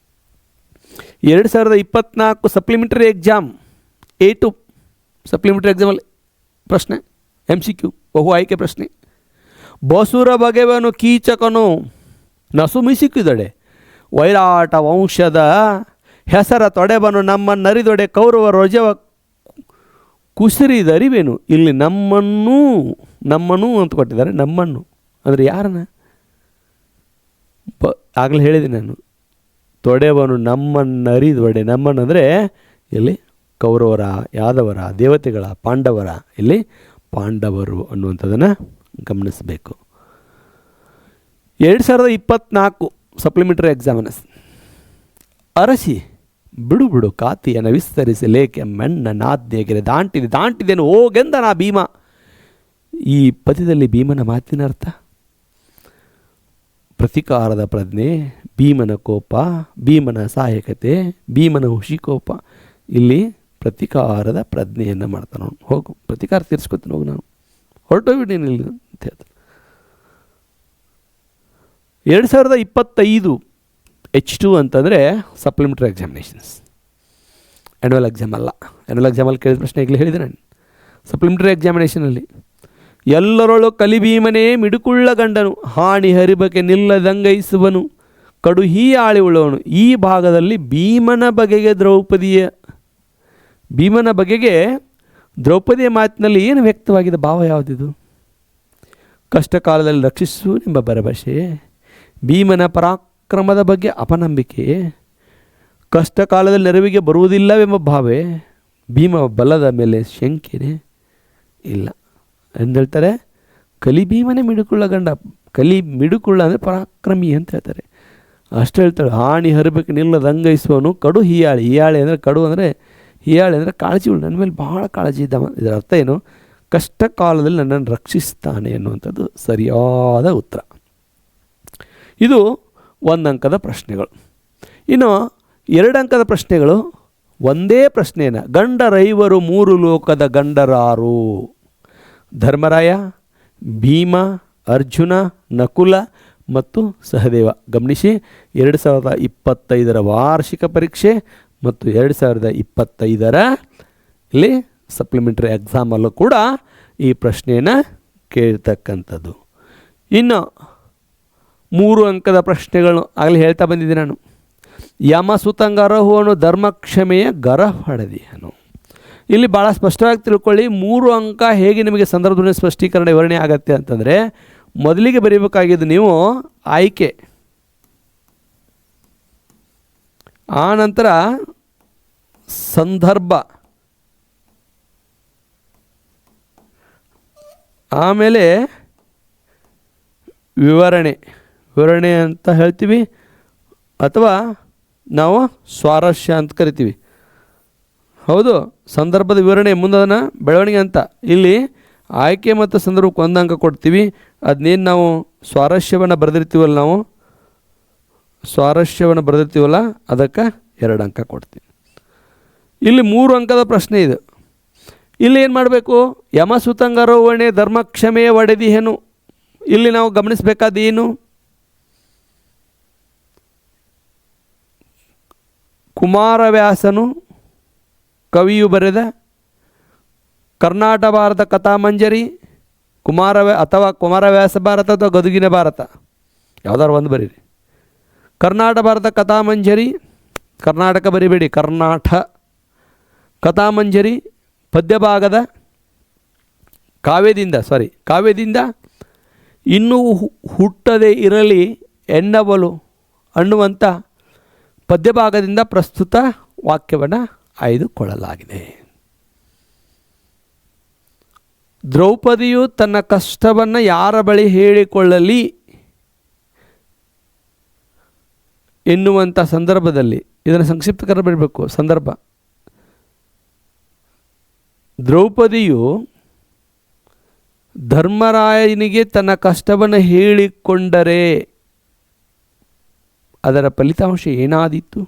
2024 ಸಪ್ಲಿಮೆಂಟರಿ ಎಕ್ಸಾಮ್ A2 ಸಪ್ಲಿಮೆಂಟರಿ ಎಕ್ಸಾಮಲ್ಲಿ ಪ್ರಶ್ನೆ MCQ ಬಹು ಆಯ್ಕೆ ಪ್ರಶ್ನೆ. ಬಸುರ ಬಗೆವನು ಕೀಚಕನು ನಸುಮಿಸಿಕಿದೊಡೆ, ವೈರಾಟ ವಂಶದ ಹೆಸರ ತೊಡೆಬನು ನಮ್ಮನ್ನರಿದೊಡೆ, ಕೌರವ ರೊಜವ ಕುಸಿರಿದರಿವೇನು. ಇಲ್ಲಿ ನಮ್ಮನ್ನು ಅಂತ ಕೊಟ್ಟಿದ್ದಾರೆ. ನಮ್ಮನ್ನು ಅಂದರೆ ಯಾರನ್ನ? ಆಗಲೇ ಹೇಳಿದೆ ನಾನು, ತೊಡೆವನು ನಮ್ಮನ್ನರಿದೊಡೆ. ನಮ್ಮನ್ನಂದರೆ ಇಲ್ಲಿ ಕೌರವರ, ಯಾದವರ, ದೇವತೆಗಳ, ಪಾಂಡವರ. ಇಲ್ಲಿ ಪಾಂಡವರು ಅನ್ನುವಂಥದ್ದನ್ನು ಗಮನಿಸಬೇಕು. 2024 ಸಪ್ಲಿಮೆಂಟರಿ ಎಕ್ಸಾಮಿನಸ್. ಅರಸಿ ಬಿಡು ಬಿಡು ಕಾತಿಯನ್ನು ವಿಸ್ತರಿಸಿ ಲೇಖೆ ಮೆಣ್ಣ ನಾದ್ಯಗೆರೆ ದಾಂಟಿದೆನು ಹೋಗೆಂದ ನಾ ಭೀಮ. ಈ ಪದ್ಯದಲ್ಲಿ ಭೀಮನ ಮಾತಿನ ಅರ್ಥ ಪ್ರತಿಕಾರದ ಪ್ರಜ್ಞೆ, ಭೀಮನ ಕೋಪ, ಭೀಮನ ಸಹಾಯಕತೆ, ಭೀಮನ ಹುಷಿಕೋಪ. ಇಲ್ಲಿ ಪ್ರತಿಕಾರದ ಪ್ರಜ್ಞೆಯನ್ನು ಮಾಡ್ತಾನೆ. ಹೋಗು ಪ್ರತಿಕಾರ ತೀರಿಸ್ಕೊತೀನಿ, ಹೋಗು ನಾನು ಹೊರಟೋಗ್ಬಿಟ್ಟೇನು ಇಲ್ಲಿ ಅಂತ ಹೇಳ್ತಾನೆ. 2025 H2 ಅಂತಂದರೆ ಸಪ್ಲಿಮೆಂಟರಿ ಎಕ್ಸಾಮಿನೇಷನ್ಸ್, ಆ್ಯನ್ಯುವಲ್ ಎಕ್ಸಾಮ್ ಅಲ್ಲ. ಆ್ಯನ್ಯುವಲ್ ಎಕ್ಸಾಮಲ್ಲಿ ಕೇಳಿದ ಪ್ರಶ್ನೆ ಈಗಲೇ ಹೇಳಿದೆ ನಾನು. ಸಪ್ಲಿಮೆಂಟರಿ ಎಕ್ಸಾಮಿನೇಷನಲ್ಲಿ ಎಲ್ಲರೊಳು ಕಲಿಭೀಮನೇ ಮಿಡುಕುಳ್ಳ ಗಂಡನು, ಹಾಣಿ ಹರಿಬಕ್ಕೆ ನಿಲ್ಲದಂಗೈಸುವನು, ಕಡು ಹೀಯಾಳಿ ಉಳ್ಳವನು. ಈ ಭಾಗದಲ್ಲಿ ಭೀಮನ ಬಗೆಗೆ ದ್ರೌಪದಿಯ ಮಾತಿನಲ್ಲಿ ಏನು ವ್ಯಕ್ತವಾಗಿದೆ? ಭಾವ ಯಾವುದಿದು? ಕಷ್ಟ ಕಾಲದಲ್ಲಿ ರಕ್ಷಿಸು ಎಂಬ ಭರವಸೆ, ಭೀಮನ ಪರಾಕ್ರಮದ ಬಗ್ಗೆ ಅಪನಂಬಿಕೆ, ಕಷ್ಟ ಕಾಲದಲ್ಲಿ ನೆರವಿಗೆ ಬರುವುದಿಲ್ಲವೆಂಬ ಭಾವೆ, ಭೀಮ ಬಲದ ಮೇಲೆ ಶಂಕೆನೆ ಇಲ್ಲ ಎಂದು ಹೇಳ್ತಾರೆ. ಕಲಿಭೀಮನೇ ಮಿಡುಕುಳ್ಳ ಗಂಡ. ಮಿಡುಕುಳ್ಳ ಅಂದರೆ ಪರಾಕ್ರಮಿ ಅಂತ ಹೇಳ್ತಾರೆ. ಅಷ್ಟು ಹೇಳ್ತಾಳೆ. ಹಾಣಿ ಹರಿಬೇಕು ನಿಲ್ಲದ ಅಂಗೈಸುವನು, ಕಡು ಹೀಯಾಳಿ ಅಂದರೆ ಕಡು ಅಂದರೆ ಹೀಯಾಳಿ ಅಂದರೆ ಕಾಳಜಿ ಉಳ್ಳ, ನನ್ನ ಮೇಲೆ ಭಾಳ ಕಾಳಜಿ ಇದ್ದವ. ಇದರ ಅರ್ಥ ಏನು? ಕಷ್ಟ ಕಾಲದಲ್ಲಿ ನನ್ನನ್ನು ರಕ್ಷಿಸ್ತಾನೆ ಅನ್ನುವಂಥದ್ದು ಸರಿಯಾದ ಉತ್ತರ. ಇದು 1 ಅಂಕದ ಪ್ರಶ್ನೆಗಳು. ಇನ್ನು 2 ಅಂಕದ ಪ್ರಶ್ನೆಗಳು ಒಂದೇ ಪ್ರಶ್ನೆಯನ್ನು, ಗಂಡರೈವರು 3 ಲೋಕದ ಗಂಡರಾರು? ಧರ್ಮರಾಯ, ಭೀಮ, ಅರ್ಜುನ, ನಕುಲ ಮತ್ತು ಸಹದೇವ. ಗಮನಿಸಿ, 2025ರ ವಾರ್ಷಿಕ ಪರೀಕ್ಷೆ ಮತ್ತು 2025ರ ಇಲ್ಲಿ ಸಪ್ಲಿಮೆಂಟರಿ ಎಕ್ಸಾಮಲ್ಲೂ ಕೂಡ ಈ ಪ್ರಶ್ನೆಯನ್ನು ಕೇಳ್ತಕ್ಕಂಥದ್ದು. ಇನ್ನು 3 ಅಂಕದ ಪ್ರಶ್ನೆಗಳು ಆಗಲೇ ಹೇಳ್ತಾ ಬಂದಿದ್ದೆ ನಾನು. ಯಮಸುತಂಗರಹುವನು ಧರ್ಮಕ್ಷಮೆಯ ಗರಹೊಡೆದಿಯನು. ಇಲ್ಲಿ ಭಾಳ ಸ್ಪಷ್ಟವಾಗಿ ತಿಳ್ಕೊಳ್ಳಿ. 3 ಅಂಕ ಹೇಗೆ ನಿಮಗೆ ಸಂದರ್ಭದ ಸ್ಪಷ್ಟೀಕರಣ ವಿವರಣೆ ಆಗತ್ತೆ ಅಂತಂದರೆ, ಮೊದಲಿಗೆ ಬರೀಬೇಕಾಗಿದ್ದು ನೀವು ಆಯ್ಕೆ, ಆ ನಂತರ ಸಂದರ್ಭ, ಆಮೇಲೆ ವಿವರಣೆ ಅಂತ ಹೇಳ್ತೀವಿ, ಅಥವಾ ನಾವು ಸ್ವಾರಸ್ಯ ಅಂತ ಕರಿತೀವಿ. ಹೌದು, ಸಂದರ್ಭದ ವಿವರಣೆ ಮುಂದದನ್ನು ಬೆಳವಣಿಗೆ ಅಂತ. ಇಲ್ಲಿ ಆಯ್ಕೆ ಮತ್ತು ಸಂದರ್ಭಕ್ಕೆ 1 ಅಂಕ ಕೊಡ್ತೀವಿ. ಅದನ್ನೇನು ನಾವು ಸ್ವಾರಸ್ಯವನ್ನು ಬರೆದಿರ್ತೀವಲ್ಲ ಅದಕ್ಕೆ 2 ಅಂಕ ಕೊಡ್ತೀವಿ. ಇಲ್ಲಿ 3 ಅಂಕದ ಪ್ರಶ್ನೆ ಇದು. ಇಲ್ಲಿ ಏನು ಮಾಡಬೇಕು? ಯಮಸುತಂಗರಹುವನೇ ಧರ್ಮಕ್ಷಮೆಯ ಒಡೆದಿಹೆನು. ಇಲ್ಲಿ ನಾವು ಗಮನಿಸಬೇಕಾದೇನು? ಕುಮಾರವ್ಯಾಸನು ಕವಿಯು ಬರೆದ ಕರ್ನಾಟ ಭಾರತ ಕಥಾಮಂಜರಿ, ಕುಮಾರವ್ಯಾಸ ಭಾರತ ಅಥವಾ ಗದುಗಿನ ಭಾರತ, ಯಾವುದಾದ್ರು ಒಂದು ಬರೀರಿ. ಕರ್ನಾಟ ಭಾರತ ಕಥಾಮಂಜರಿ, ಕರ್ನಾಟಕ ಬರಿಬೇಡಿ, ಕಥಾಮಂಜರಿ ಪದ್ಯಭಾಗದ ಕಾವ್ಯದಿಂದ ಇನ್ನೂ ಹುಟ್ಟದೇ ಇರಲಿ ಎನ್ನವಲು ಅನ್ನುವಂಥ ಪದ್ಯಭಾಗದಿಂದ ಪ್ರಸ್ತುತ ವಾಕ್ಯವನ್ನು ಆಯ್ದುಕೊಳ್ಳಲಾಗಿದೆ. ದ್ರೌಪದಿಯು ತನ್ನ ಕಷ್ಟವನ್ನು ಯಾರ ಬಳಿ ಹೇಳಿಕೊಳ್ಳಲಿ ಎನ್ನುವಂಥ ಸಂದರ್ಭದಲ್ಲಿ, ಇದನ್ನು ಸಂಕ್ಷಿಪ್ತಕರ ಬಿಡಬೇಕು ಸಂದರ್ಭ, ದ್ರೌಪದಿಯು ಧರ್ಮರಾಯನಿಗೆ ತನ್ನ ಕಷ್ಟವನ್ನು ಹೇಳಿಕೊಂಡರೆ ಅದರ ಫಲಿತಾಂಶ ಏನಾದೀತು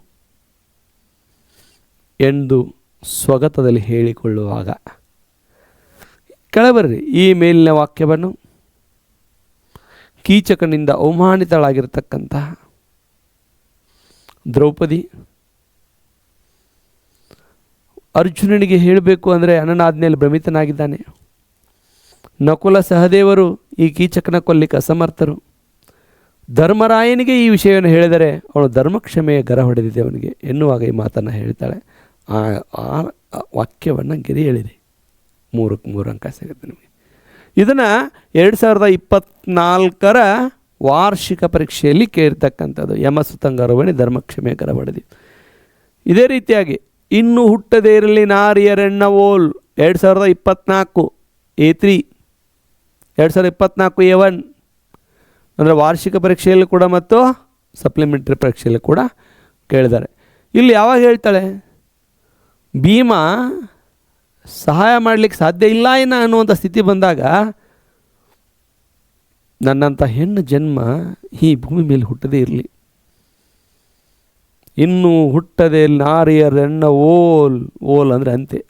ಎಂದು ಸ್ವಗತದಲ್ಲಿ ಹೇಳಿಕೊಳ್ಳುವಾಗ ಕೆಳಬರ್ರಿ ಈ ಮೇಲಿನ ವಾಕ್ಯವನ್ನು. ಕೀಚಕನಿಂದ ಅವಮಾನಿತಳಾಗಿರತಕ್ಕಂತಹ ದ್ರೌಪದಿ ಅರ್ಜುನನಿಗೆ ಹೇಳಬೇಕು ಅಂದರೆ ಅಣ್ಣನಾಜ್ಞೆಯಲ್ಲಿ ಭ್ರಮಿತನಾಗಿದ್ದಾನೆ. ನಕುಲ ಸಹದೇವರು ಈ ಕೀಚಕನ ಕೊಲ್ಲಿಕ್ಕೆ ಅಸಮರ್ಥರು. ಧರ್ಮರಾಯನಿಗೆ ಈ ವಿಷಯವನ್ನು ಹೇಳಿದರೆ ಅವನು ಧರ್ಮಕ್ಷಮೆಯ ಗರ ಹೊಡೆದಿದೆ ಅವನಿಗೆ ಎನ್ನುವಾಗ ಈ ಮಾತನ್ನು ಹೇಳ್ತಾಳೆ. ಆ ವಾಕ್ಯವನ್ನು ಗಿರಿ ಹೇಳಿರಿ, 3 ಅಂಕ ಸಿಗುತ್ತೆ ನಿಮಗೆ. ಇದನ್ನು 2024 ವಾರ್ಷಿಕ ಪರೀಕ್ಷೆಯಲ್ಲಿ ಕೇಳಿರ್ತಕ್ಕಂಥದ್ದು. ಯಮಸುತಂಗರವಣಿ ಧರ್ಮಕ್ಷಮೆಯ ಗರ ಹೊಡೆದಿ. ಇದೇ ರೀತಿಯಾಗಿ ಇನ್ನು ಹುಟ್ಟದೇ ಇರಲಿ ನಾರಿಯರೆಣ್ಣ ಓಲ್ 2024 A3, 2024 A1 ಅಂದರೆ ವಾರ್ಷಿಕ ಪರೀಕ್ಷೆಯಲ್ಲಿ ಕೂಡ ಮತ್ತು ಸಪ್ಲಿಮೆಂಟ್ರಿ ಪರೀಕ್ಷೆಯಲ್ಲಿ ಕೂಡ ಕೇಳಿದ್ದಾರೆ. ಇಲ್ಲಿ ಯಾವಾಗ ಹೇಳ್ತಾಳೆ ಭೀಮ ಸಹಾಯ ಮಾಡಲಿಕ್ಕೆ ಸಾಧ್ಯ ಇಲ್ಲ ಏನೋ ಅನ್ನುವಂಥ ಸ್ಥಿತಿ ಬಂದಾಗ, ನನ್ನಂಥ ಹೆಣ್ಣು ಜನ್ಮ ಈ ಭೂಮಿ ಮೇಲೆ ಹುಟ್ಟದೇ ಇರಲಿ, ಇನ್ನು ಹುಟ್ಟದೆ ನಾರಿಯರೆಣ್ಣ ಓಲ್, ಓಲ್ ಅಂದರೆ ಅಂತೆ,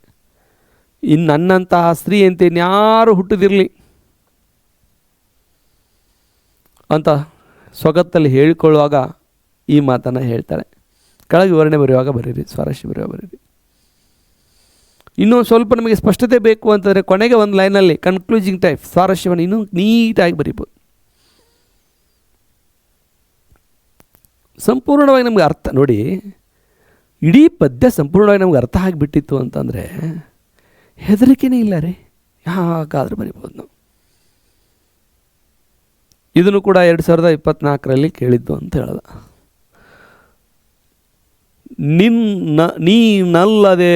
ಇನ್ನು ನನ್ನಂತಹ ಸ್ತ್ರೀ ಅಂತೆ ಇನ್ಯಾರು ಹುಟ್ಟದಿರಲಿ ಅಂತ ಸ್ವಗತ್ತಲ್ಲಿ ಹೇಳಿಕೊಳ್ಳುವಾಗ ಈ ಮಾತನ್ನು ಹೇಳ್ತಾಳೆ. ಕೆಳಗೆ ವಿವರಣೆ ಬರೆಯುವಾಗ ಬರೀರಿ, ಸ್ವಾರಸ್ಯ ಬರೆಯುವಾಗ ಬರೀರಿ. ಇನ್ನೂ ಸ್ವಲ್ಪ ನಮಗೆ ಸ್ಪಷ್ಟತೆ ಬೇಕು ಅಂತಂದರೆ ಕೊನೆಗೆ ಒಂದು ಲೈನಲ್ಲಿ ಕನ್ಕ್ಲೂಸಿಂಗ್ ಟೈಪ್ ಸ್ವಾರಸ್ಯವನ್ನು ಇನ್ನೂ ನೀಟಾಗಿ ಬರೀಬೋದು. ಸಂಪೂರ್ಣವಾಗಿ ನಮಗೆ ಅರ್ಥ ನೋಡಿ, ಇಡೀ ಪದ್ಯ ಸಂಪೂರ್ಣವಾಗಿ ನಮ್ಗೆ ಅರ್ಥ ಆಗಿಬಿಟ್ಟಿತ್ತು ಅಂತಂದರೆ ಹೆದರಿಕೆನೇ ಇಲ್ಲ ರೀ, ಯಾಕಾದರೂ ಬರಿಬೋದು ನಾವು. ಇದನ್ನು ಕೂಡ 2024 ಕೇಳಿದ್ದು ಅಂತ ಹೇಳ್ದ. ನೀನಲ್ಲದೆ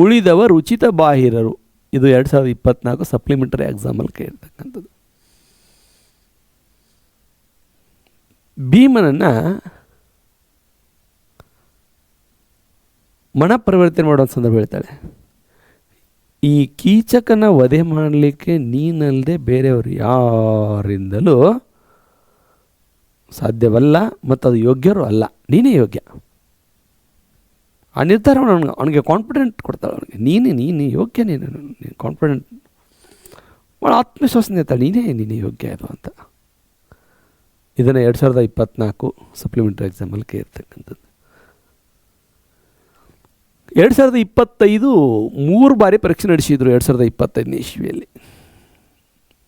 ಉಳಿದವರು ಉಚಿತ ಬಾಹಿರರು, ಇದು 2024 ಸಪ್ಲಿಮೆಂಟರಿ ಎಕ್ಸಾಮಲ್ಲಿ ಕೇಳಿರ್ತಕ್ಕಂಥದ್ದು. ಭೀಮನನ್ನು ಮನ ಪರಿವರ್ತನೆ ಮಾಡೋ ಸಂದರ್ಭ ಹೇಳ್ತಾಳೆ, ಈ ಕೀಚಕನ ವಧೆ ಮಾಡಲಿಕ್ಕೆ ನೀನಲ್ಲದೆ ಬೇರೆಯವರು ಯಾರಿಂದಲೂ ಸಾಧ್ಯವಲ್ಲ ಮತ್ತು ಅದು ಯೋಗ್ಯರು ಅಲ್ಲ, ನೀನೇ ಯೋಗ್ಯ. ಆ ನಿರ್ಧಾರವನ್ನು ಅವನಿಗೆ ಕಾನ್ಫಿಡೆಂಟ್ ಕೊಡ್ತಾಳೆ. ಅವನಿಗೆ ನೀನು ಯೋಗ್ಯ, ನೀನು ಕಾನ್ಫಿಡೆಂಟ್, ಭಾಳ ಆತ್ಮವಿಶ್ವಾಸನೆ ಇರ್ತಾಳೆ, ನೀನೇ ಯೋಗ್ಯ ಇದು ಅಂತ. ಇದನ್ನು 2024 ಸಪ್ಲಿಮೆಂಟರಿ ಎಕ್ಸಾಮಲ್ಲಿ ಕೇಳಿರ್ತಕ್ಕಂಥದ್ದು. 2025 3 ಬಾರಿ ಪರೀಕ್ಷೆ ನಡೆಸಿದರು. 2025ನೇ ಇಸ್ವಿಯಲ್ಲಿ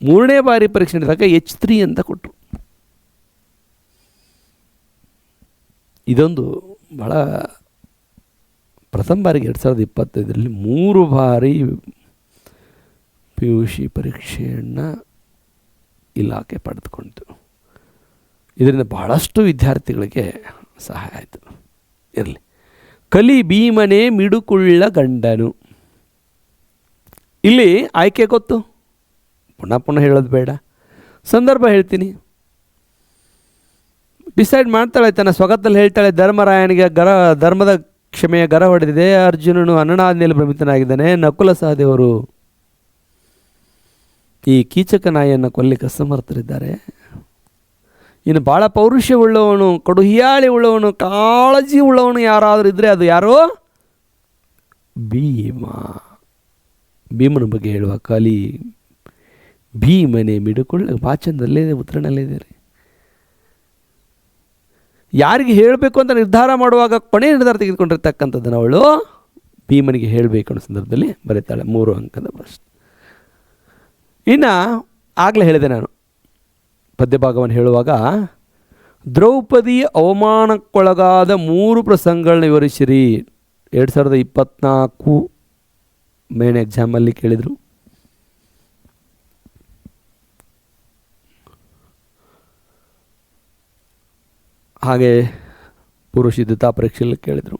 3ನೇ ಬಾರಿ ಪರೀಕ್ಷೆ ನಡೆದಾಗ H3 ಅಂತ ಕೊಟ್ಟರು. ಇದೊಂದು ಭಾಳ ಪ್ರಥಮ ಬಾರಿಗೆ 2025ರಲ್ಲಿ 3 ಬಾರಿ PUC ಪರೀಕ್ಷೆಯನ್ನು ಇಲಾಖೆ ಪಡೆದುಕೊಂಡಿತು. ಇದರಿಂದ ಬಹಳಷ್ಟು ವಿದ್ಯಾರ್ಥಿಗಳಿಗೆ ಸಹಾಯ ಆಯಿತು. ಇರಲಿ, ಕಲಿ ಭೀಮನೇ ಮಿಡುಕುಳ್ಳ ಗಂಡನು. ಇಲ್ಲಿ ಆಯ್ಕೆ ಗೊತ್ತು, ಪುನಃ ಹೇಳೋದು ಬೇಡ, ಸಂದರ್ಭ ಹೇಳ್ತೀನಿ. ಡಿಸೈಡ್ ಮಾಡ್ತಾಳೆ, ತನ್ನ ಸ್ವಗತದಲ್ಲಿ ಹೇಳ್ತಾಳೆ, ಧರ್ಮರಾಯನಿಗೆ ಧರ್ಮದ ಕ್ಷಮೆಯ ಗರ ಹೊಡೆದಿದೆ, ಅರ್ಜುನನು ಅಣ್ಣನಾಜ್ಞೆಯಲ್ಲಿ ಭ್ರಮಿತನಾಗಿದ್ದಾನೆ, ನಕುಲ ಸಹದೇವರು ಈ ಕೀಚಕ ನಾಯಿಯನ್ನು ಕೊಲ್ಲಿಕ್ಕೆ ಅಸಮರ್ಥರಿದ್ದಾರೆ. ಇನ್ನು ಭಾಳ ಪೌರುಷ ಉಳ್ಳವನು, ಕಡು ಹಿಯಾಳಿ ಉಳ್ಳವನು, ಕಾಳಜಿ ಉಳ್ಳವನು ಯಾರಾದರೂ ಇದ್ದರೆ ಅದು ಯಾರೋ ಭೀಮನ ಬಗ್ಗೆ ಹೇಳುವ ಕಲಿ ಭೀಮನೆ ಮಿಡುಕೊಳ್ಳ ವಾಚನದಲ್ಲೇ ಇದೆ, ಉತ್ತರನಲ್ಲೇ ಇದೆ ರೀ. ಯಾರಿಗೆ ಹೇಳಬೇಕು ಅಂತ ನಿರ್ಧಾರ ಮಾಡುವಾಗ ಕೊನೆಯ ನಿರ್ಧಾರ ತೆಗೆದುಕೊಂಡಿರ್ತಕ್ಕಂಥದ್ದನ್ನು ಅವಳು ಭೀಮನಿಗೆ ಹೇಳಬೇಕು ಅನ್ನೋ ಸಂದರ್ಭದಲ್ಲಿ ಬರೀತಾಳೆ. 3 ಅಂಕದ ಪ್ರಶ್ನೆ. ಇನ್ನು ಆಗಲೇ ಹೇಳಿದೆ ನಾನು ಪದ್ಯಭಾಗವನ್ನು ಹೇಳುವಾಗ, ದ್ರೌಪದಿಯ ಅವಮಾನಕ್ಕೊಳಗಾದ 3 ಪ್ರಸಂಗಗಳನ್ನ ವಿವರಿಸಿರಿ. 2024 ಮೇನ್ ಎಕ್ಸಾಮಲ್ಲಿ ಕೇಳಿದರು. ಹಾಗೆ ಪೂರ್ವ ಸಿದ್ಧತಾ ಪರೀಕ್ಷೆಯಲ್ಲಿ ಕೇಳಿದರು.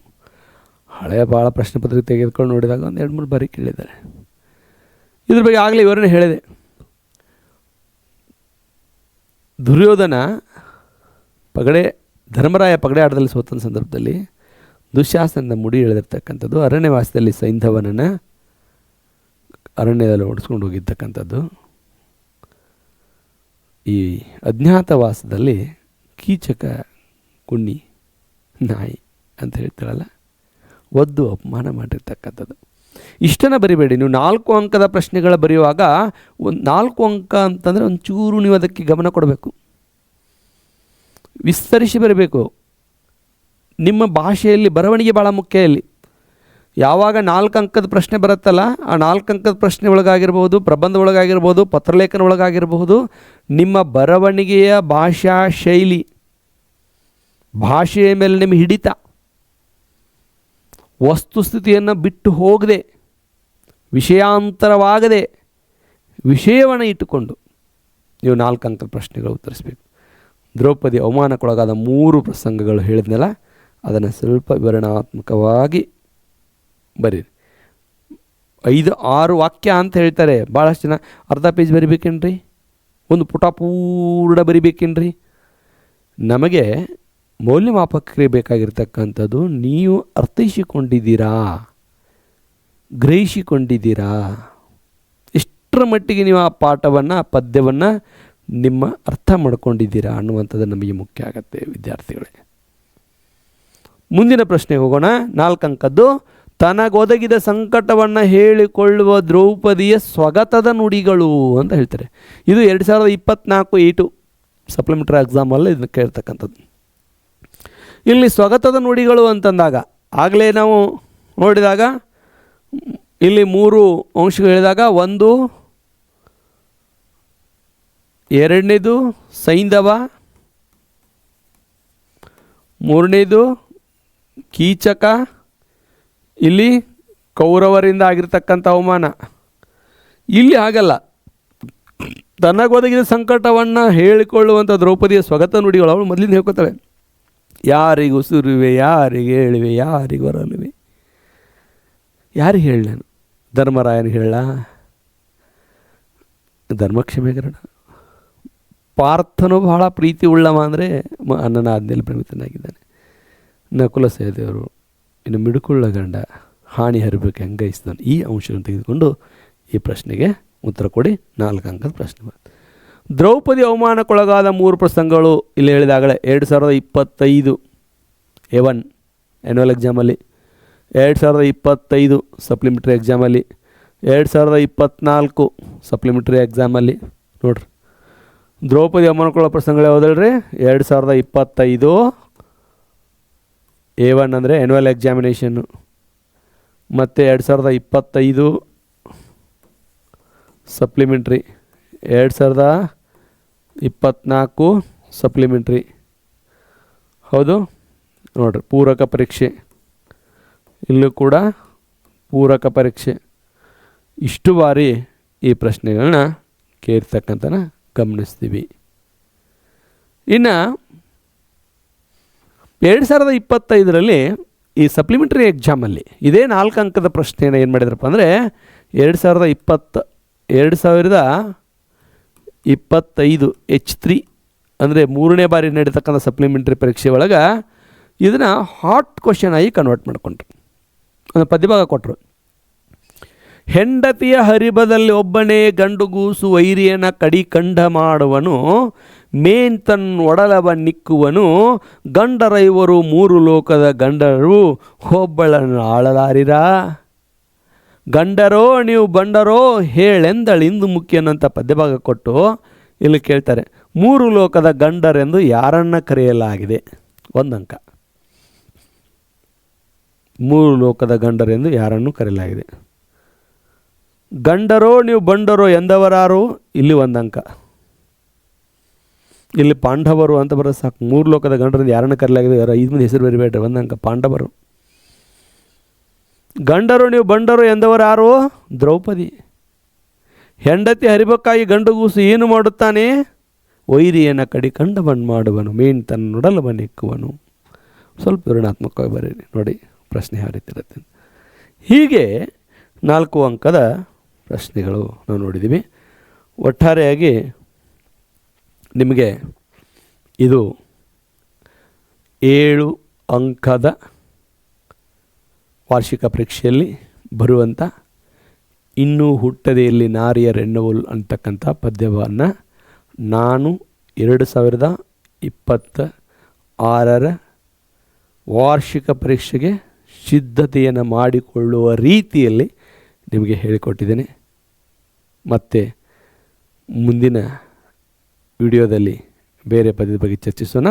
ಹಳೆಯ ಭಾಳ ಪ್ರಶ್ನೆ ಪತ್ರಿಕೆ ತೆಗೆದುಕೊಂಡು ನೋಡಿದಾಗ ಒಂದು 2-3 ಬಾರಿ ಕೇಳಿದ್ದಾರೆ. ಇದ್ರ ಬಗ್ಗೆ ಆಗಲೇ ವಿವರಣೆ ಹೇಳಿದೆ. ದುರ್ಯೋಧನ ಧರ್ಮರಾಯ ಪಗಡೆ ಆಟದಲ್ಲಿ ಸೋತನ ಸಂದರ್ಭದಲ್ಲಿ ದುಶ್ಯಾಸನದ ಮುಡಿ ಎಳೆದಿರ್ತಕ್ಕಂಥದ್ದು, ಅರಣ್ಯವಾಸದಲ್ಲಿ ಸೈಂಧವನನ್ನು ಅರಣ್ಯದಲ್ಲಿ ಓಡಿಸ್ಕೊಂಡು ಹೋಗಿರ್ತಕ್ಕಂಥದ್ದು, ಈ ಅಜ್ಞಾತವಾಸದಲ್ಲಿ ಕೀಚಕ ಕುಣ್ಣಿ ನಾಯಿ ಅಂತ ಹೇಳ್ತಾರಲ್ಲ, ಒದ್ದು ಅಪಮಾನ ಮಾಡಿರ್ತಕ್ಕಂಥದ್ದು. ಇಷ್ಟನ್ನು ಬರಿಬೇಡಿ. ನೀವು 4 ಅಂಕದ ಪ್ರಶ್ನೆಗಳ ಬರೆಯುವಾಗ ಒಂದು 4 ಅಂಕ ಅಂತಂದರೆ ಒಂಚೂರು ನೀವು ಅದಕ್ಕೆ ಗಮನ ಕೊಡಬೇಕು, ವಿಸ್ತರಿಸಿ ಬರಬೇಕು. ನಿಮ್ಮ ಭಾಷೆಯಲ್ಲಿ ಬರವಣಿಗೆ ಭಾಳ ಮುಖ್ಯ. ಇಲ್ಲಿ ಯಾವಾಗ 4 ಅಂಕದ ಪ್ರಶ್ನೆ ಬರುತ್ತಲ್ಲ, ಆ 4 ಅಂಕದ ಪ್ರಶ್ನೆ ಒಳಗಾಗಿರ್ಬೋದು, ಪ್ರಬಂಧ ಒಳಗಾಗಿರ್ಬೋದು, ಪತ್ರಲೇಖನ ಒಳಗಾಗಿರಬಹುದು, ನಿಮ್ಮ ಬರವಣಿಗೆಯ ಭಾಷಾ ಶೈಲಿ, ಭಾಷೆಯ ಮೇಲೆ ನಿಮ್ಮ ಹಿಡಿತ, ವಸ್ತುಸ್ಥಿತಿಯನ್ನು ಬಿಟ್ಟು ಹೋಗದೆ, ವಿಷಯಾಂತರವಾಗದೆ, ವಿಷಯವನ್ನು ಇಟ್ಟುಕೊಂಡು ನೀವು 4 ಅಂಕದ ಪ್ರಶ್ನೆಗಳು ಉತ್ತರಿಸಬೇಕು. ದ್ರೌಪದಿ ಅವಮಾನಕ್ಕೊಳಗಾದ 3 ಪ್ರಸಂಗಗಳು ಹೇಳಿದ್ನಲ್ಲ, ಅದನ್ನು ಸ್ವಲ್ಪ ವಿವರಣಾತ್ಮಕವಾಗಿ ಬರೀರಿ. 5-6 ವಾಕ್ಯ ಅಂತ ಹೇಳ್ತಾರೆ. ಭಾಳಷ್ಟು ಜನ ಅರ್ಧ ಪೇಜ್ ಬರಿಬೇಕೇನ್ರಿ, ಒಂದು ಪುಟ ಪೂರ್ಣ ಬರಿಬೇಕೇನ್ರಿ. ನಮಗೆ ಮೌಲ್ಯಮಾಪಕಕ್ಕೆ ಬೇಕಾಗಿರ್ತಕ್ಕಂಥದ್ದು ನೀವು ಅರ್ಥೈಸಿಕೊಂಡಿದ್ದೀರಾ, ಗ್ರಹಿಸಿಕೊಂಡಿದ್ದೀರಾ, ಎಷ್ಟರ ಮಟ್ಟಿಗೆ ನೀವು ಆ ಪಾಠವನ್ನು, ಆ ಪದ್ಯವನ್ನು ನಿಮ್ಮ ಅರ್ಥ ಮಾಡ್ಕೊಂಡಿದ್ದೀರಾ ಅನ್ನುವಂಥದ್ದು ನಮಗೆ ಮುಖ್ಯ ಆಗುತ್ತೆ ವಿದ್ಯಾರ್ಥಿಗಳೇ. ಮುಂದಿನ ಪ್ರಶ್ನೆಗೆ ಹೋಗೋಣ. 4 ಅಂಕದ್ದು, ತನಗೊದಗಿದ ಸಂಕಟವನ್ನು ಹೇಳಿಕೊಳ್ಳುವ ದ್ರೌಪದಿಯ ಸ್ವಗತದ ನುಡಿಗಳು ಅಂತ ಹೇಳ್ತಾರೆ. ಇದು 2024 E2 ಸಪ್ಲಿಮೆಂಟರಿ ಎಕ್ಸಾಮಲ್ಲಿ ಇದನ್ನು ಕೇಳ್ತಕ್ಕಂಥದ್ದು. ಇಲ್ಲಿ ಸ್ವಗತದ ನುಡಿಗಳು ಅಂತಂದಾಗ ಆಗಲೇ ನಾವು ನೋಡಿದಾಗ ಇಲ್ಲಿ 3 ಅಂಶಗಳು ಹೇಳಿದಾಗ, 1 2ನೇದು ಸೈಂಧವ, 3ನೇದು ಕೀಚಕ, ಇಲ್ಲಿ ಕೌರವರಿಂದ ಆಗಿರ್ತಕ್ಕಂಥ ಅವಮಾನ. ಇಲ್ಲಿ ಆಗಲ್ಲ. ತನಗೊದಗಿದ ಸಂಕಟವನ್ನು ಹೇಳಿಕೊಳ್ಳುವಂಥ ದ್ರೌಪದಿಯ ಸ್ವಗತ ನುಡಿಗಳು ಅವಳು ಮೊದಲಿಂದ ಹೇಳ್ಕೊತಾಳೆ. ಯಾರಿಗೆ ಉಸುರುವೆ, ಯಾರಿಗೆ ಹೇಳಿವೆ, ಯಾರಿಗೆ ಬರಲಿವೆ, ಯಾರಿಗೆ ಹೇಳಿ ನಾನು? ಧರ್ಮರಾಯನಿಗೆ ಹೇಳ, ಧರ್ಮಕ್ಷಮೆಗರಣ. ಪಾರ್ಥನು ಬಹಳ ಪ್ರೀತಿ ಉಳ್ಳವ ಅಂದರೆ ಅಣ್ಣನ ಆದ್ಮೇಲೆ ಪ್ರಮಿತನಾಗಿದ್ದಾನೆ. ನಕುಲ ಸಹದೇವರು, ಇನ್ನು ಮಿಡುಕುಳ್ಳ ಗಂಡ ಹಾನಿ ಹರಿಬೇಕು ಹೆಂಗೈಸ್ತಾನೆ. ಈ ಅಂಶವನ್ನು ತೆಗೆದುಕೊಂಡು ಈ ಪ್ರಶ್ನೆಗೆ ಉತ್ತರ ಕೊಡಿ. 4 ಅಂಕದ ಪ್ರಶ್ನೆ ಬರುತ್ತೆ. ದ್ರೌಪದಿ ಅವಮಾನಕ್ಕೊಳಗಾದ 3 ಪ್ರಸಂಗಗಳು ಇಲ್ಲಿ ಹೇಳಿದಾಗಲೇ 2025 A1 ಆ್ಯನ್ಯುವಲ್ ಎಕ್ಸಾಮಲ್ಲಿ, 2025 ಸಪ್ಲಿಮೆಂಟ್ರಿ ಎಕ್ಸಾಮಲ್ಲಿ, 2024 ಸಪ್ಲಿಮೆಂಟ್ರಿ ಎಕ್ಸಾಮಲ್ಲಿ ನೋಡ್ರಿ. ದ್ರೌಪದಿ ಅವಮಾನಕ್ಕೊಳಗಾದ ಪ್ರಸಂಗಗಳು ಯಾವುದಲ್ರಿ? 2025 A1 ಅಂದರೆ ಆ್ಯನ್ಯುವಲ್ ಎಕ್ಸಾಮಿನೇಷನ್ನು, ಮತ್ತು 2025 ಸಪ್ಲಿಮೆಂಟ್ರಿ, 2024 ಸಪ್ಲಿಮೆಂಟ್ರಿ. ಹೌದು ನೋಡಿರಿ, ಪೂರಕ ಪರೀಕ್ಷೆ, ಇಲ್ಲೂ ಕೂಡ ಪೂರಕ ಪರೀಕ್ಷೆ. ಇಷ್ಟು ಬಾರಿ ಈ ಪ್ರಶ್ನೆಗಳನ್ನ ಕೇರ್ತಕ್ಕಂಥನ ಗಮನಿಸ್ತೀವಿ. ಇನ್ನು 2025ರಲ್ಲಿ ಈ ಸಪ್ಲಿಮೆಂಟ್ರಿ ಎಕ್ಸಾಮಲ್ಲಿ ಇದೇ 4 ಅಂಕದ ಪ್ರಶ್ನೆಯನ್ನು ಏನು ಮಾಡಿದ್ರಪ್ಪ ಅಂದರೆ 2025 H3 ಅಂದರೆ 3ನೇ ಬಾರಿ ನಡೀತಕ್ಕಂಥ ಸಪ್ಲಿಮೆಂಟ್ರಿ ಪರೀಕ್ಷೆ ಒಳಗೆ ಇದನ್ನು ಹಾಟ್ ಕ್ವಶನ್ ಆಗಿ ಕನ್ವರ್ಟ್ ಮಾಡಿಕೊಂಡ್ರು. ಒಂದು ಪದ್ಯಭಾಗ ಕೊಟ್ಟರು. ಹೆಂಡತಿಯ ಹರಿಬದಲ್ಲಿ ಒಬ್ಬನೇ ಗಂಡುಗೂಸು ವೈರಿಯನ ಕಡಿ ಕಂಡ ಮಾಡುವನು, ಮೇನ್ ತನ್ ಒಡಲವ ನಿಕ್ಕುವನು, ಗಂಡರೈವರು 3 ಲೋಕದ ಗಂಡರು ಒಬ್ಬಳನ್ನು ಆಳಲಾರಿರ, ಗಂಡರೋ ನೀವು ಬಂಡರೋ ಹೇಳೆಂದಳಿಂದು ಮುಖ್ಯನಂತ ಪದ್ಯಭಾಗ ಕೊಟ್ಟು ಇಲ್ಲಿ ಕೇಳ್ತಾರೆ, 3 ಲೋಕದ ಗಂಡರೆಂದು ಯಾರನ್ನು ಕರೆಯಲಾಗಿದೆ? 1 ಅಂಕ. 3 ಲೋಕದ ಗಂಡರೆಂದು ಯಾರನ್ನು ಕರೆಯಲಾಗಿದೆ. ಗಂಡರೋ ನೀವು ಬಂಡರೋ ಎಂದವರಾರು? ಇಲ್ಲಿ 1 ಅಂಕ. ಇಲ್ಲಿ ಪಾಂಡವರು ಅಂತ ಬರೋ ಸಾಕು. 3 ಲೋಕದ ಗಂಡರಿಂದ ಯಾರನ್ನು ಕರೆಯಲಾಗಿದೆ? 5 ಮಂದಿ ಹೆಸರು ಬರಿಬೇಡ್ರಿ, 1 ಅಂಕ. ಪಾಂಡವರು. ಗಂಡರು ನೀವು ಬಂಡರು ಎಂದವರಾರು? ದ್ರೌಪದಿ. ಹೆಂಡತಿ ಹರಿಬೇಕಾಗಿ ಗಂಡುಗೂಸು ಏನು ಮಾಡುತ್ತಾನೆ? ವೈರಿಯನ ಕಡಿ ಕಂಡವನ್ ಮಾಡುವನು, ಮೇನ್ ತನ್ನ ನುಡಲವ ನಿಕ್ಕುವನು. ಸ್ವಲ್ಪ ವಿವರಣಾತ್ಮಕವಾಗಿ ಬರೀರಿ ನೋಡಿ. ಪ್ರಶ್ನೆ ಯಾವ ರೀತಿ ಇರುತ್ತೆ. ಹೀಗೆ 4 ಅಂಕದ ಪ್ರಶ್ನೆಗಳು ನಾವು ನೋಡಿದ್ದೀವಿ. ಒಟ್ಟಾರೆಯಾಗಿ ನಿಮಗೆ ಇದು 7 ಅಂಕದ ವಾರ್ಷಿಕ ಪರೀಕ್ಷೆಯಲ್ಲಿ ಬರುವಂಥ ಇನ್ನೂ ಹುಟ್ಟದೆಯಲ್ಲಿ ನಾರಿಯರೆನ್ನುವಳು ಅಂತಕ್ಕಂಥ ಪದ್ಯವನ್ನು ನಾನು 2026ರ ವಾರ್ಷಿಕ ಪರೀಕ್ಷೆಗೆ ಸಿದ್ಧತೆಯನ್ನು ಮಾಡಿಕೊಳ್ಳುವ ರೀತಿಯಲ್ಲಿ ನಿಮಗೆ ಹೇಳಿಕೊಟ್ಟಿದ್ದೇನೆ. ಮತ್ತು ಮುಂದಿನ ವಿಡಿಯೋದಲ್ಲಿ ಬೇರೆ ಪದ್ಯದ ಬಗ್ಗೆ ಚರ್ಚಿಸೋಣ.